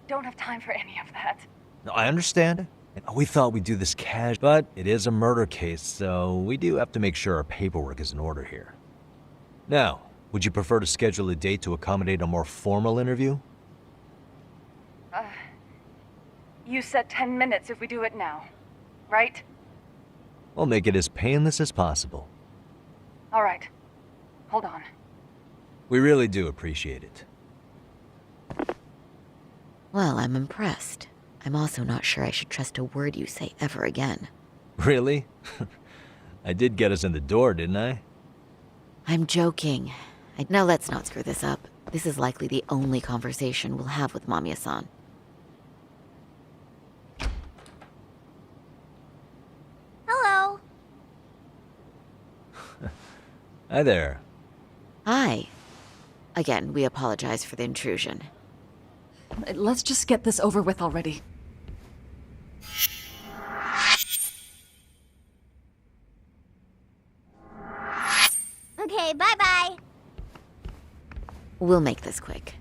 Speaker 6: don't have time for any of that.
Speaker 2: No, I understand. We thought we'd do this cash, but it is a murder case, so we do have to make sure our paperwork is in order here. Now, would you prefer to schedule a date to accommodate a more formal interview?
Speaker 6: You said 10 minutes if we do it now, right?
Speaker 2: We'll make it as painless as possible.
Speaker 6: All right. Hold on.
Speaker 2: We really do appreciate it.
Speaker 1: Well, I'm impressed. I'm also not sure I should trust a word you say ever again.
Speaker 2: Really? I did get us in the door, didn't I?
Speaker 1: I'm joking. Now let's not screw this up. This is likely the only conversation we'll have with Mamiya-san.
Speaker 6: Hello.
Speaker 2: Hi there.
Speaker 1: Hi. Again, we apologize for the intrusion.
Speaker 12: Let's just get this over with already.
Speaker 6: Okay, bye-bye.
Speaker 1: We'll make this quick.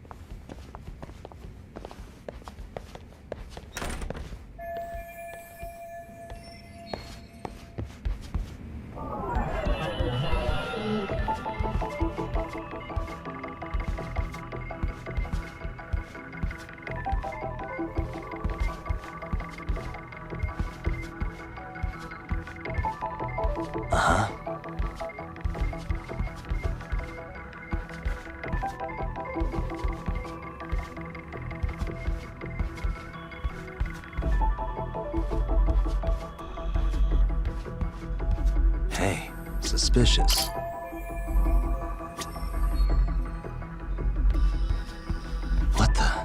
Speaker 2: Hey, suspicious. What the?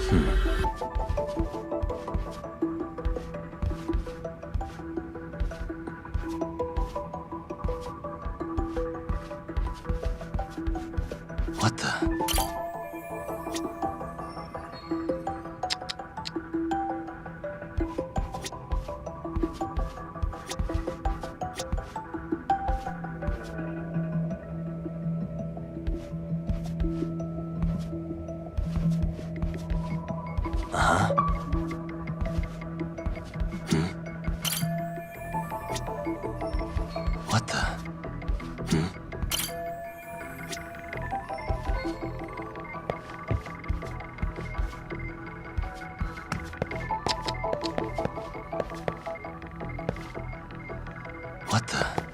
Speaker 10: What the? What the? What the?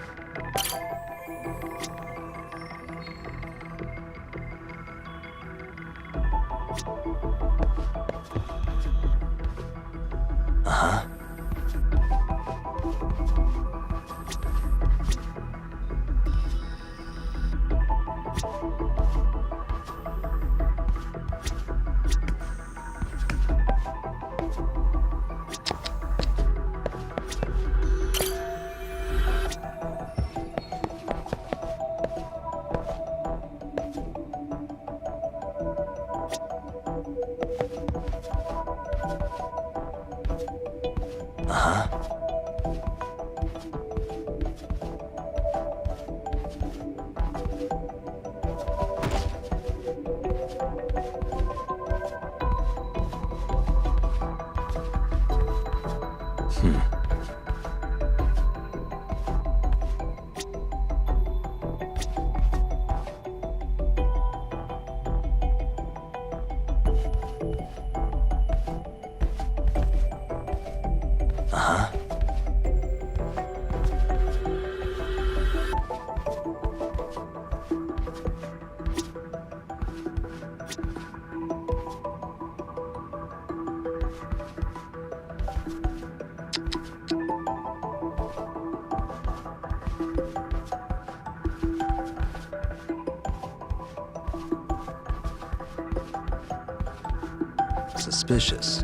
Speaker 10: Suspicious.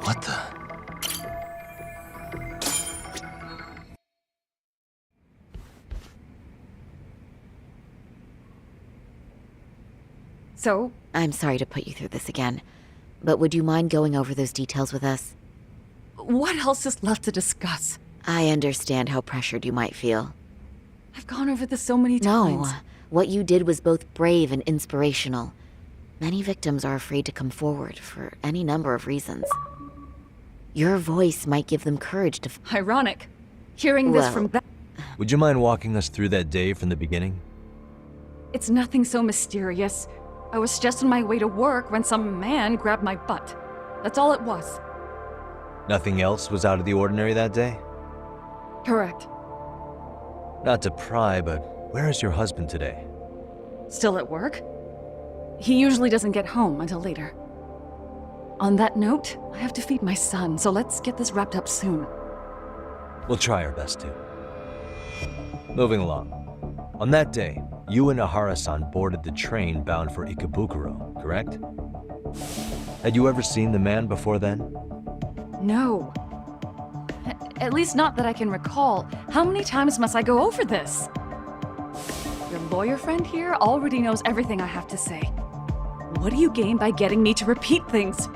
Speaker 10: What the?
Speaker 12: So,
Speaker 1: I'm sorry to put you through this again, but would you mind going over those details with us?
Speaker 12: what else is left to discuss?
Speaker 1: I understand how pressured you might feel.
Speaker 12: I've gone over this so many
Speaker 1: No,
Speaker 12: times.
Speaker 1: what you did was both brave and inspirational. Many victims are afraid to come forward for any number of reasons. Your voice might give them courage to...
Speaker 12: Ironic. Hearing this
Speaker 1: Well-
Speaker 12: from that.
Speaker 2: Would you mind walking us through that day from the beginning?
Speaker 12: It's nothing so mysterious. I was just on my way to work when some man grabbed my butt. That's all it was.
Speaker 2: Nothing else was out of the ordinary that day?
Speaker 12: Correct.
Speaker 2: Not to pry, but where is your husband today?
Speaker 12: Still at work? He usually doesn't get home until later. On that note, I have to feed my son, so let's get this wrapped up soon.
Speaker 2: We'll try our best to. Moving along. On that day, you and Ahara-san boarded the train bound for Ikebukuro, correct? Had you ever seen the man before then?
Speaker 12: No. At least not that I can recall. How many times must I go over this? Your lawyer friend here already knows everything I have to say. What do you gain by getting me to repeat things?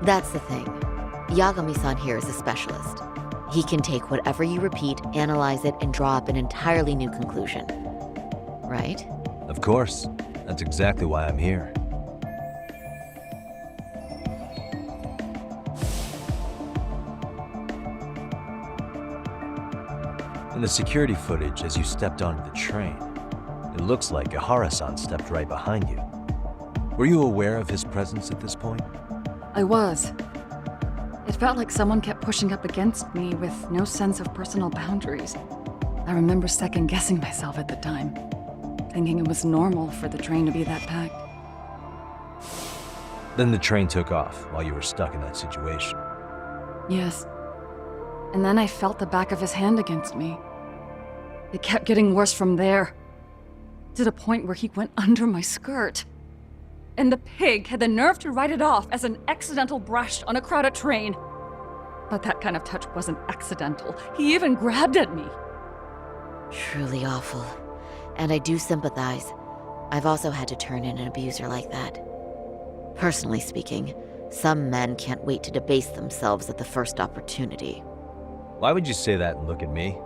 Speaker 1: That's the thing. Yagami-san here is a specialist. He can take whatever you repeat, analyze it, and draw up an entirely new conclusion. Right?
Speaker 2: Of course. That's exactly why I'm here. In the security footage as you stepped onto the train, it looks like Ahara-san stepped right behind you. Were you aware of his presence at this point?
Speaker 12: I was. It felt like someone kept pushing up against me with no sense of personal boundaries. I remember second-guessing myself at the time, thinking it was normal for the train to be that packed.
Speaker 2: Then the train took off while you were stuck in that situation.
Speaker 12: Yes. And then I felt the back of his hand against me. It kept getting worse from there, to the point where he went under my skirt. And the pig had the nerve to write it off as an accidental brush on a crowded train. But that kind of touch wasn't accidental. He even grabbed at me.
Speaker 1: Truly awful. And I do sympathize. I've also had to turn in an abuser like that. Personally speaking, some men can't wait to debase themselves at the first opportunity.
Speaker 2: Why would you say that and look at me?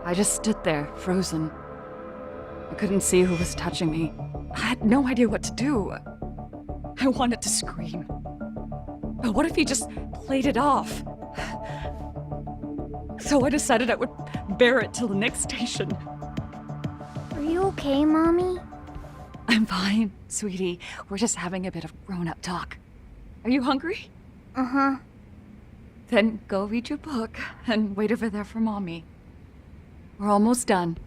Speaker 12: I just stood there, frozen. I couldn't see who was touching me. I had no idea what to do. I wanted to scream. But what if he just played it off? So I decided I would bear it till the next station.
Speaker 13: Are you okay, Mommy?
Speaker 12: I'm fine, sweetie. We're just having a bit of grown-up talk. Are you hungry?
Speaker 13: Uh-huh.
Speaker 12: Then go read your book and wait over there for Mommy. We're almost done.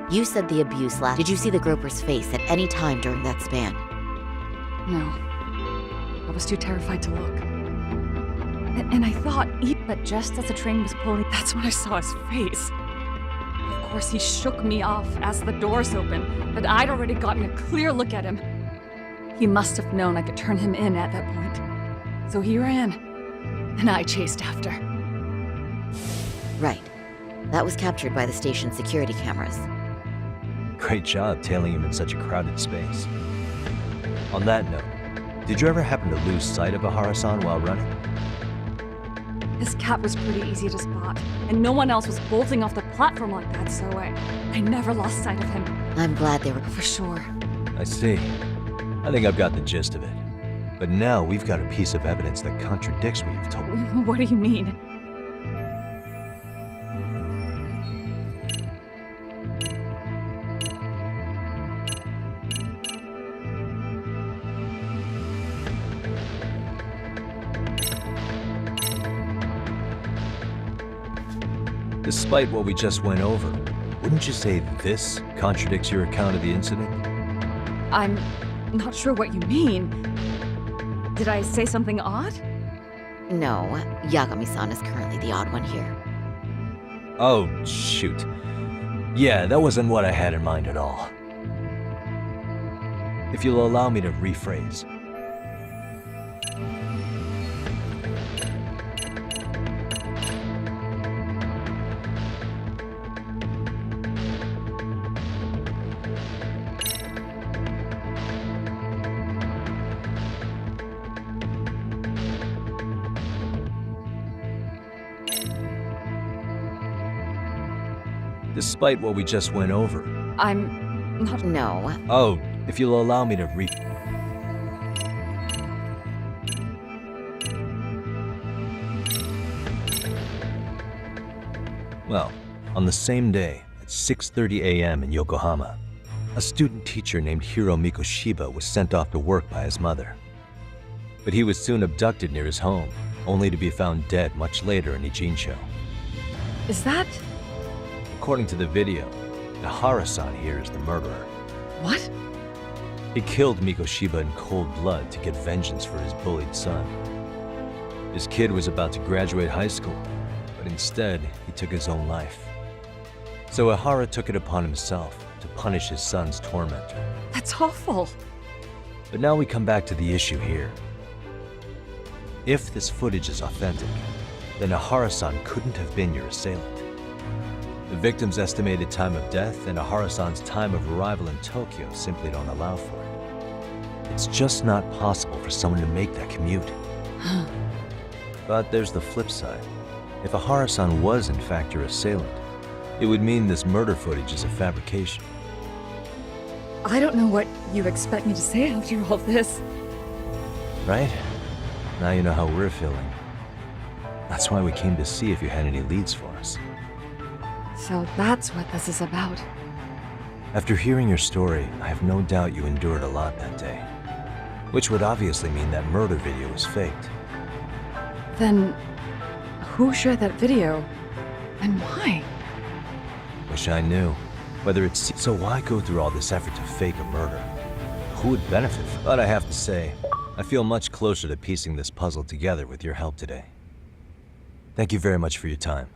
Speaker 1: You said the abuse lasted. Did you see the groper's face at any time during that span?
Speaker 12: No. I was too terrified to look. And I thought, but just as the train was pulling, that's when I saw his face. Of course, he shook me off as the doors opened, but I'd already gotten a clear look at him. He must have known I could turn him in at that point. So he ran, and I chased after.
Speaker 1: Right. That was captured by the station's security cameras.
Speaker 2: Great job tailing him in such a crowded space. On that note, did you ever happen to lose sight of Ahara-san while running?
Speaker 12: His cat was pretty easy to spot, and no one else was bolting off the platform like that, so I never lost sight of him.
Speaker 1: I'm glad they were...
Speaker 12: For sure.
Speaker 2: I see. I think I've got the gist of it. But now we've got a piece of evidence that contradicts what you've told me.
Speaker 12: What do you mean?
Speaker 2: Despite what we just went over, wouldn't you say this contradicts your account of the incident?
Speaker 12: I'm not sure what you mean. Did I say something odd?
Speaker 1: No, Yagami-san is currently the odd one here.
Speaker 2: Oh, shoot. Yeah, that wasn't what I had in mind at all. if you'll allow me to rephrase. Despite what we just went over.
Speaker 12: I'm not.
Speaker 1: No.
Speaker 2: Oh, if you'll allow me to Well, on the same day, at 6:30 a.m. in Yokohama, a student teacher named Hiro Mikoshiba was sent off to work by his mother. But he was soon abducted near his home, only to be found dead much later in Ijincho.
Speaker 12: Is that.
Speaker 2: According to the video, Ihara-san here is the murderer.
Speaker 12: What?
Speaker 2: He killed Mikoshiba in cold blood to get vengeance for his bullied son. His kid was about to graduate high school, but instead, he took his own life. So Ihara took it upon himself to punish his son's tormentor.
Speaker 12: That's awful.
Speaker 2: But now we come back to the issue here. If this footage is authentic, then Ihara-san couldn't have been your assailant. The victim's estimated time of death and Ihara-san's time of arrival in Tokyo simply don't allow for it. It's just not possible for someone to make that commute. But there's the flip side. If Ihara-san was in fact your assailant, it would mean this murder footage is a fabrication.
Speaker 12: I don't know what you expect me to say after all this.
Speaker 2: Right? Now you know how we're feeling. That's why we came to see if you had any leads for us.
Speaker 12: So that's what this is about.
Speaker 2: After hearing your story, I have no doubt you endured a lot that day. Which would obviously mean that murder video was faked.
Speaker 12: Then, who shared that video? And why?
Speaker 2: Wish I knew. Whether it's... So why go through all this effort to fake a murder? Who would benefit from it? But I have to say, I feel much closer to piecing this puzzle together with your help today. Thank you very much for your time.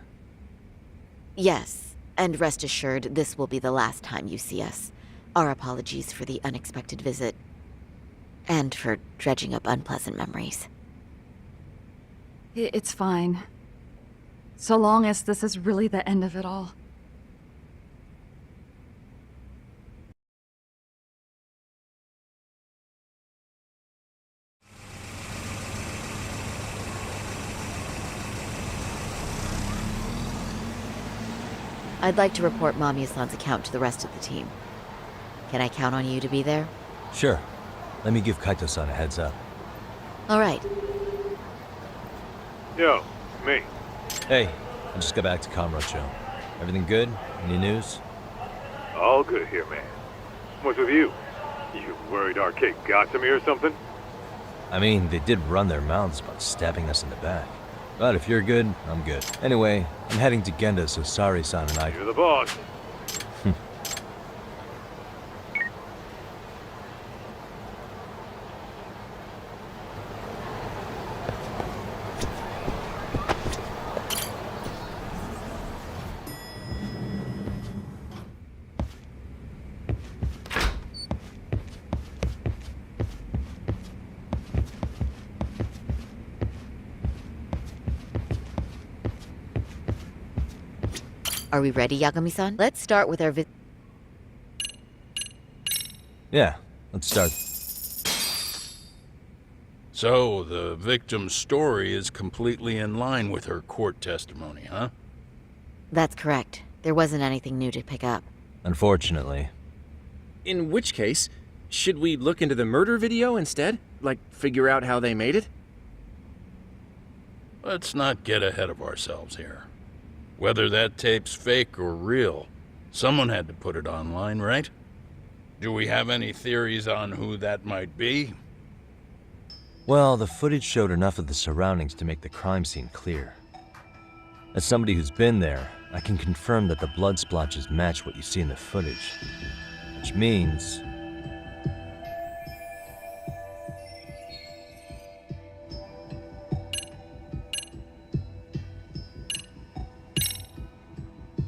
Speaker 1: Yes, and rest assured, this will be the last time you see us. Our apologies for the unexpected visit. And for dredging up unpleasant memories.
Speaker 12: It's fine. So long as this is really the end of it all.
Speaker 1: I'd like to report Mamiya-san's account to the rest of the team. Can I count on you to be there?
Speaker 2: Sure. Let me give Kaito-san a heads up.
Speaker 1: All right.
Speaker 5: Yo, me.
Speaker 2: Hey, I just got back to Kamurocho. Everything good? Any news?
Speaker 5: All good here, man. What's with you? You worried Arcade got to me or something?
Speaker 2: I mean, they did run their mouths about stabbing us in the back. But if you're good, I'm good. Anyway, I'm heading to Genda, so Sari-san and I...
Speaker 5: You're the boss.
Speaker 1: Are we ready, Yagami-san? Let's start with our
Speaker 2: Yeah, let's start.
Speaker 14: So, the victim's story is completely in line with her court testimony, huh?
Speaker 1: That's correct. There wasn't anything new to pick up.
Speaker 2: Unfortunately.
Speaker 4: In which case, should we look into the murder video instead? Like, figure out how they made it?
Speaker 14: Let's not get ahead of ourselves here. Whether that tape's fake or real, someone had to put it online, right? Do we have any theories on who that might be?
Speaker 2: Well, the footage showed enough of the surroundings to make the crime scene clear. As somebody who's been there, I can confirm that the blood splotches match what you see in the footage. Which means...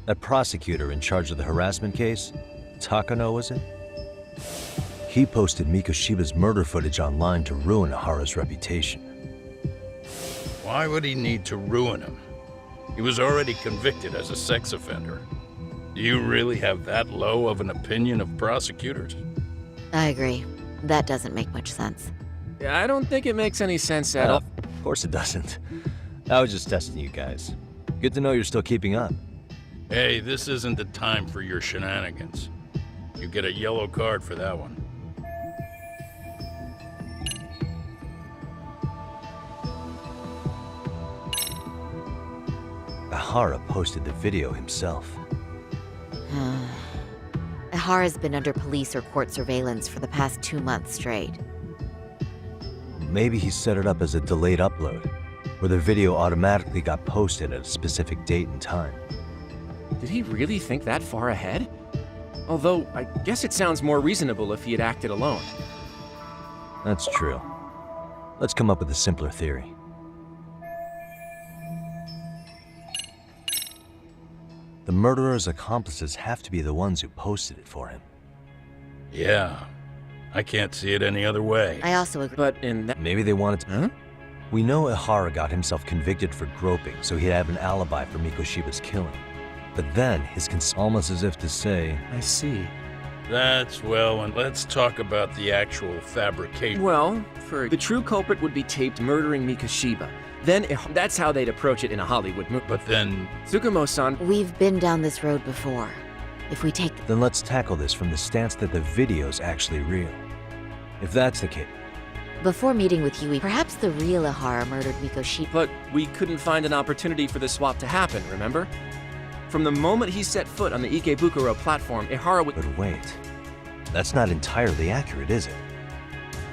Speaker 2: that prosecutor in charge of the harassment case, Takano, was it? He posted Mikoshiba's murder footage online to ruin Ahara's reputation.
Speaker 14: Why would he need to ruin him? He was already convicted as a sex offender. Do you really have that low of an opinion of prosecutors?
Speaker 1: I agree. That doesn't make much sense.
Speaker 4: Yeah, I don't think it makes any sense at all.
Speaker 2: Of course it doesn't. I was just testing you guys. Good to know you're still keeping up.
Speaker 14: Hey, this isn't the time for your shenanigans. You get a yellow card for that one.
Speaker 2: Ahara posted the video himself.
Speaker 1: Ahara's been under police or court surveillance for the past 2 months straight.
Speaker 2: Maybe he set it up as a delayed upload, where the video automatically got posted at a specific date and time.
Speaker 4: Did he really think that far ahead? Although, I guess it sounds more reasonable if he had acted alone.
Speaker 2: That's true. Let's come up with a simpler theory. The murderer's accomplices have to be the ones who posted it for him.
Speaker 14: Yeah, I can't see it any other way.
Speaker 1: I also agree.
Speaker 4: But in that...
Speaker 2: Maybe they wanted to...
Speaker 4: Huh?
Speaker 2: We know Ahara got himself convicted for groping, so he'd have an alibi for Mikoshiba's killing. But then, almost as if to say...
Speaker 4: I see.
Speaker 14: And let's talk about the actual fabrication.
Speaker 4: Well, the true culprit would be taped murdering Mikoshiba. Then, that's how they'd approach it in a Hollywood movie.
Speaker 14: But then...
Speaker 4: Tsukumo-san...
Speaker 1: We've been down this road before. If we take...
Speaker 2: Then let's tackle this from the stance that the video's actually real. If that's the case...
Speaker 1: Before meeting with Yui, perhaps the real Ahara murdered Mikoshiba.
Speaker 4: But we couldn't find an opportunity for the swap to happen, remember? From the moment he set foot on the Ikebukuro platform, Ihara would...
Speaker 2: But wait. That's not entirely accurate, is it?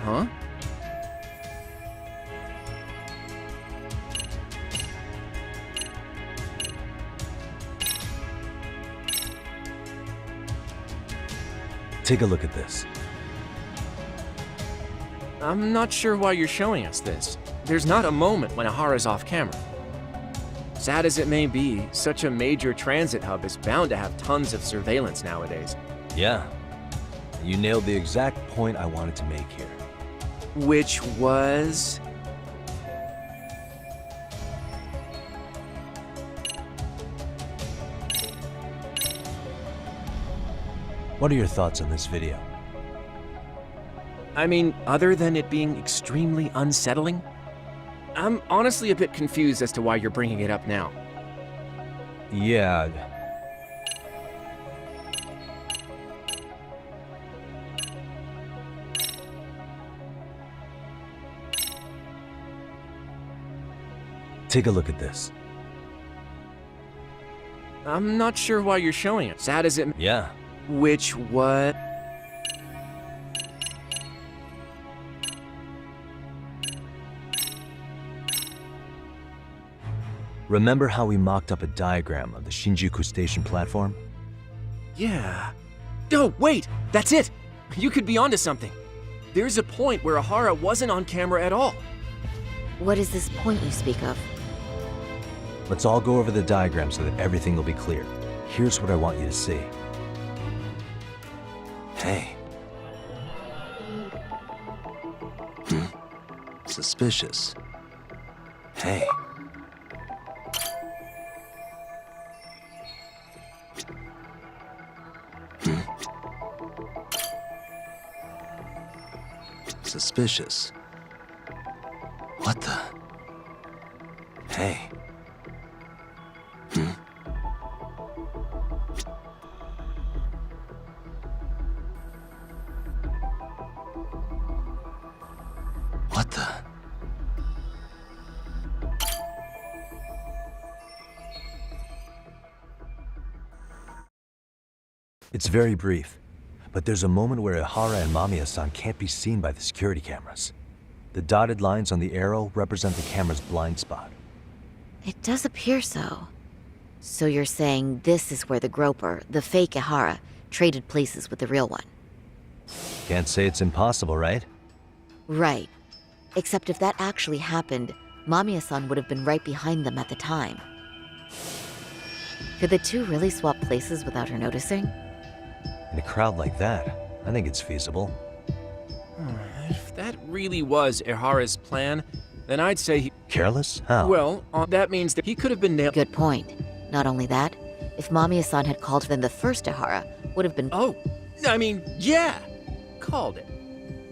Speaker 4: Huh?
Speaker 2: Take a look at this.
Speaker 4: I'm not sure why you're showing us this. There's not a moment when Ahara's off camera. Sad as it may be, such a major transit hub is bound to have tons of surveillance nowadays.
Speaker 2: Yeah. You nailed the exact point I wanted to make here.
Speaker 4: Which was...
Speaker 2: What are your thoughts on this video?
Speaker 4: I mean, other than it being extremely unsettling, I'm honestly a bit confused as to why you're bringing it up now.
Speaker 2: Yeah. Take a look at this.
Speaker 4: I'm not sure why you're showing it. Sad as it...
Speaker 2: Yeah.
Speaker 4: Which what?
Speaker 2: Remember how we mocked up a diagram of the Shinjuku station platform?
Speaker 4: Yeah. Oh, wait! That's it! You could be onto something. There's a point where Ahara wasn't on camera at all.
Speaker 1: What is this point you speak of?
Speaker 2: Let's all go over the diagram so that everything will be clear. Here's what I want you to see. Hey. Suspicious. Hey. Suspicious. What the? Hey. What the? It's very brief, but there's a moment where Ihara and Mamiya-san can't be seen by the security cameras. The dotted lines on the arrow represent the camera's blind spot.
Speaker 1: It does appear so. So you're saying this is where the groper, the fake Ihara, traded places with the real one?
Speaker 2: Can't say it's impossible, right?
Speaker 1: Right. Except if that actually happened, Mamiya-san would have been right behind them at the time. Could the two really swap places without her noticing?
Speaker 2: In a crowd like that, I think it's feasible.
Speaker 4: If that really was Ihara's plan, then I'd say he...
Speaker 2: Careless? How?
Speaker 4: Well, that means that he could have been nailed...
Speaker 1: Good point. Not only that, if Mamiya-san had called, then the first Ihara would have been...
Speaker 4: Oh, I mean, yeah! Called it.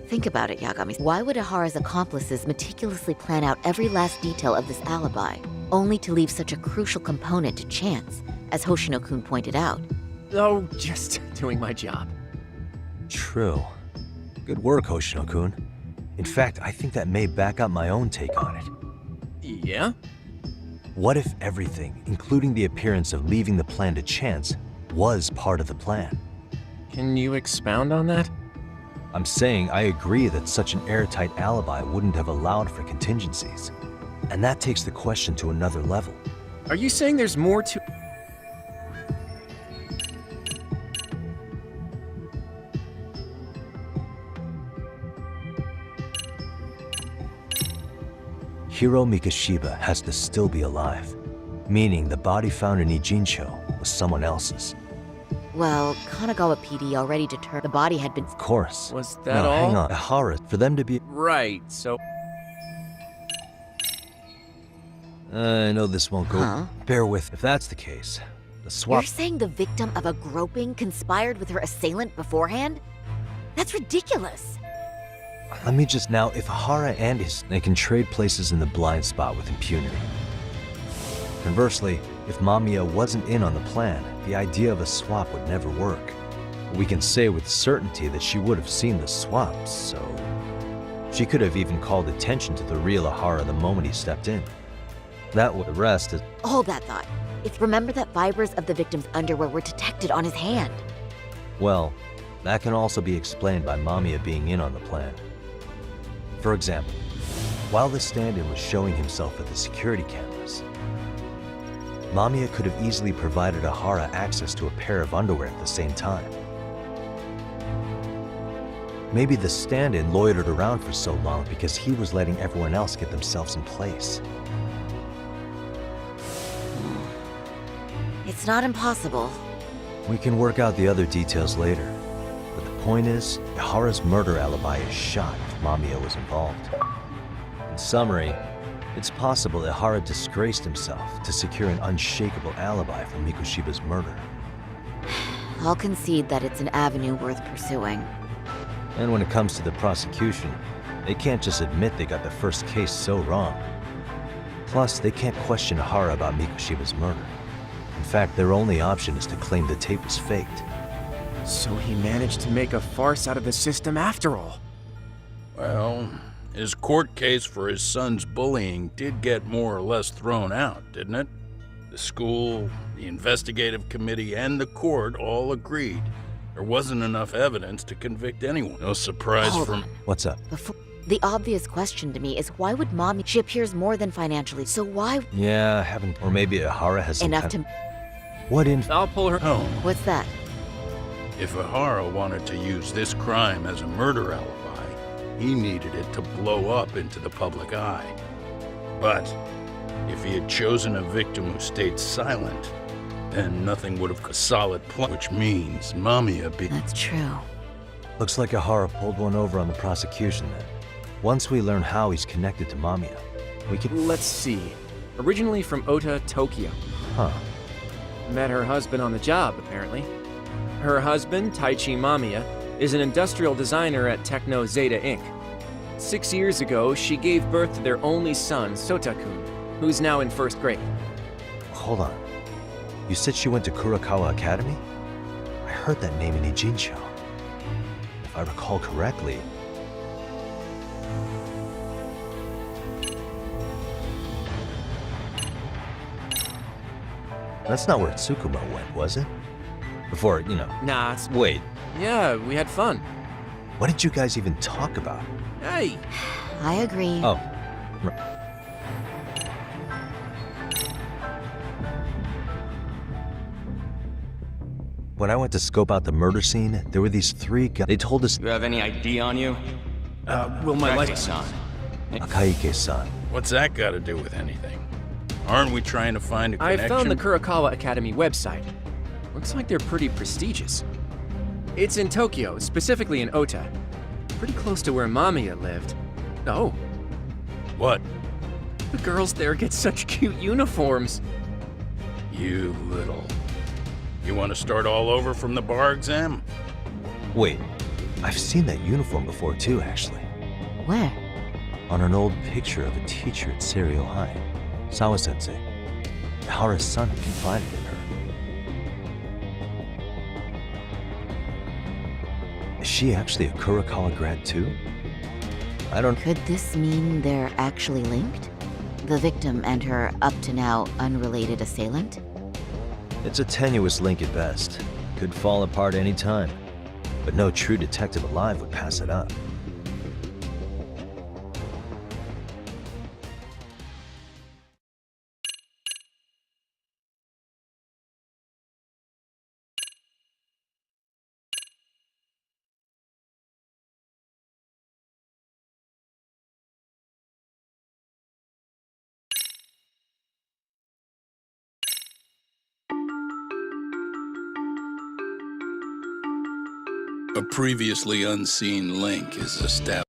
Speaker 1: Think about it, Yagami. Why would Ihara's accomplices meticulously plan out every last detail of this alibi, only to leave such a crucial component to chance, as Hoshino-kun pointed out?
Speaker 4: Oh, just doing my job.
Speaker 2: True. Good work, Hoshino-kun. In fact, I think that may back up my own take on it.
Speaker 4: Yeah?
Speaker 2: What if everything, including the appearance of leaving the plan to chance, was part of the plan?
Speaker 4: Can you expound on that?
Speaker 2: I'm saying I agree that such an airtight alibi wouldn't have allowed for contingencies. And that takes the question to another level.
Speaker 4: Are you saying there's more to...
Speaker 2: Hiro Mikashiba has to still be alive, meaning the body found in Ijincho was someone else's.
Speaker 1: Well, Kanagawa PD already determined the body had been...
Speaker 2: Of course.
Speaker 4: Was that
Speaker 2: no,
Speaker 4: all?
Speaker 2: hang on. Ihara, for them to be...
Speaker 4: Right, so...
Speaker 2: I know this won't go...
Speaker 1: Huh?
Speaker 2: Bear with. If that's the case, the swap...
Speaker 1: You're saying the victim of a groping conspired with her assailant beforehand? That's ridiculous.
Speaker 2: Let me just now, if Ihara and they can trade places in the blind spot with impunity. Conversely, if Mamiya wasn't in on the plan, the idea of a swap would never work. We can say with certainty that she would have seen the swaps, so... She could have even called attention to the real Ihara the moment he stepped in. That would... The rest is...
Speaker 1: Hold that thought. Remember that fibers of the victim's underwear were detected on his hand.
Speaker 2: Well, that can also be explained by Mamiya being in on the plan. For example, while the stand-in was showing himself at the security cameras, Mamiya could have easily provided Ihara access to a pair of underwear at the same time. Maybe the stand-in loitered around for so long because he was letting everyone else get themselves in place.
Speaker 1: It's not impossible.
Speaker 2: We can work out the other details later. But the point is, Ihara's murder alibi is shot if Mamiya was involved. In summary, it's possible Ihara disgraced himself to secure an unshakable alibi for Mikoshiba's murder.
Speaker 1: I'll concede that it's an avenue worth pursuing.
Speaker 2: And when it comes to the prosecution, they can't just admit they got the first case so wrong. Plus, they can't question Ihara about Mikoshiba's murder. In fact, their only option is to claim the tape was faked.
Speaker 4: So he managed to make a farce out of the system after all.
Speaker 14: Well, his court case for his son's bullying did get more or less thrown out, didn't it? The school, the investigative committee, and the court all agreed there wasn't enough evidence to convict anyone. No surprise from...
Speaker 2: What's up?
Speaker 1: The obvious question to me is why would Mommy... She appears more than financially, so why...
Speaker 2: Yeah, I haven't... Or maybe Ihara has some
Speaker 1: enough
Speaker 2: kind
Speaker 1: to...
Speaker 2: What in...
Speaker 4: I'll pull her...
Speaker 14: Oh.
Speaker 1: What's that?
Speaker 14: If Ihara wanted to use this crime as a murder alibi, he needed it to blow up into the public eye. But if he had chosen a victim who stayed silent, then nothing would have... A solid plan, which means Mamiya be...
Speaker 1: That's true.
Speaker 2: Looks like Ihara pulled one over on the prosecution then. Once we learn how he's connected to Mamiya, we can...
Speaker 4: Let's see. Originally from Ota, Tokyo.
Speaker 2: Huh.
Speaker 4: Met her husband on the job, apparently. Her husband, Taichi Mamiya, is an industrial designer at Techno Zeta Inc. 6 years ago, she gave birth to their only son, Sota-kun, who's now in first grade.
Speaker 2: Hold on. You said she went to Kurakawa Academy? I heard that name in Ijincho. If I recall correctly... That's not where Tsukuma went, was it? Before, you know...
Speaker 4: Nah.
Speaker 2: Wait.
Speaker 4: Yeah, we had fun.
Speaker 2: What did you guys even talk about?
Speaker 4: Hey!
Speaker 1: I agree.
Speaker 2: Oh. When I went to scope out the murder scene, there were these 3 guys. They told us...
Speaker 15: You have any ID on you?
Speaker 14: Well, my license...
Speaker 2: Akaike-san.
Speaker 14: What's that got to do with anything? Aren't we trying to find a connection?
Speaker 4: I found the Kurakawa Academy website. Looks like they're pretty prestigious. It's in Tokyo, specifically in Ota. pretty close to where Mamiya lived. Oh,
Speaker 14: What?
Speaker 4: the girls there get such cute uniforms.
Speaker 14: You little... You want to start all over from the bar exam?
Speaker 2: Wait, I've seen that uniform before too, actually.
Speaker 1: Where?
Speaker 2: On an old picture of a teacher at Serio High. Sawa-sensei. Hara's son confided in her. Is she actually a Kurakawa grad too? I don't...
Speaker 1: Could this mean they're actually linked? The victim and her up-to-now unrelated assailant?
Speaker 2: It's a tenuous link at best. Could fall apart any time. But no true detective alive would pass it up.
Speaker 14: A previously unseen link is established.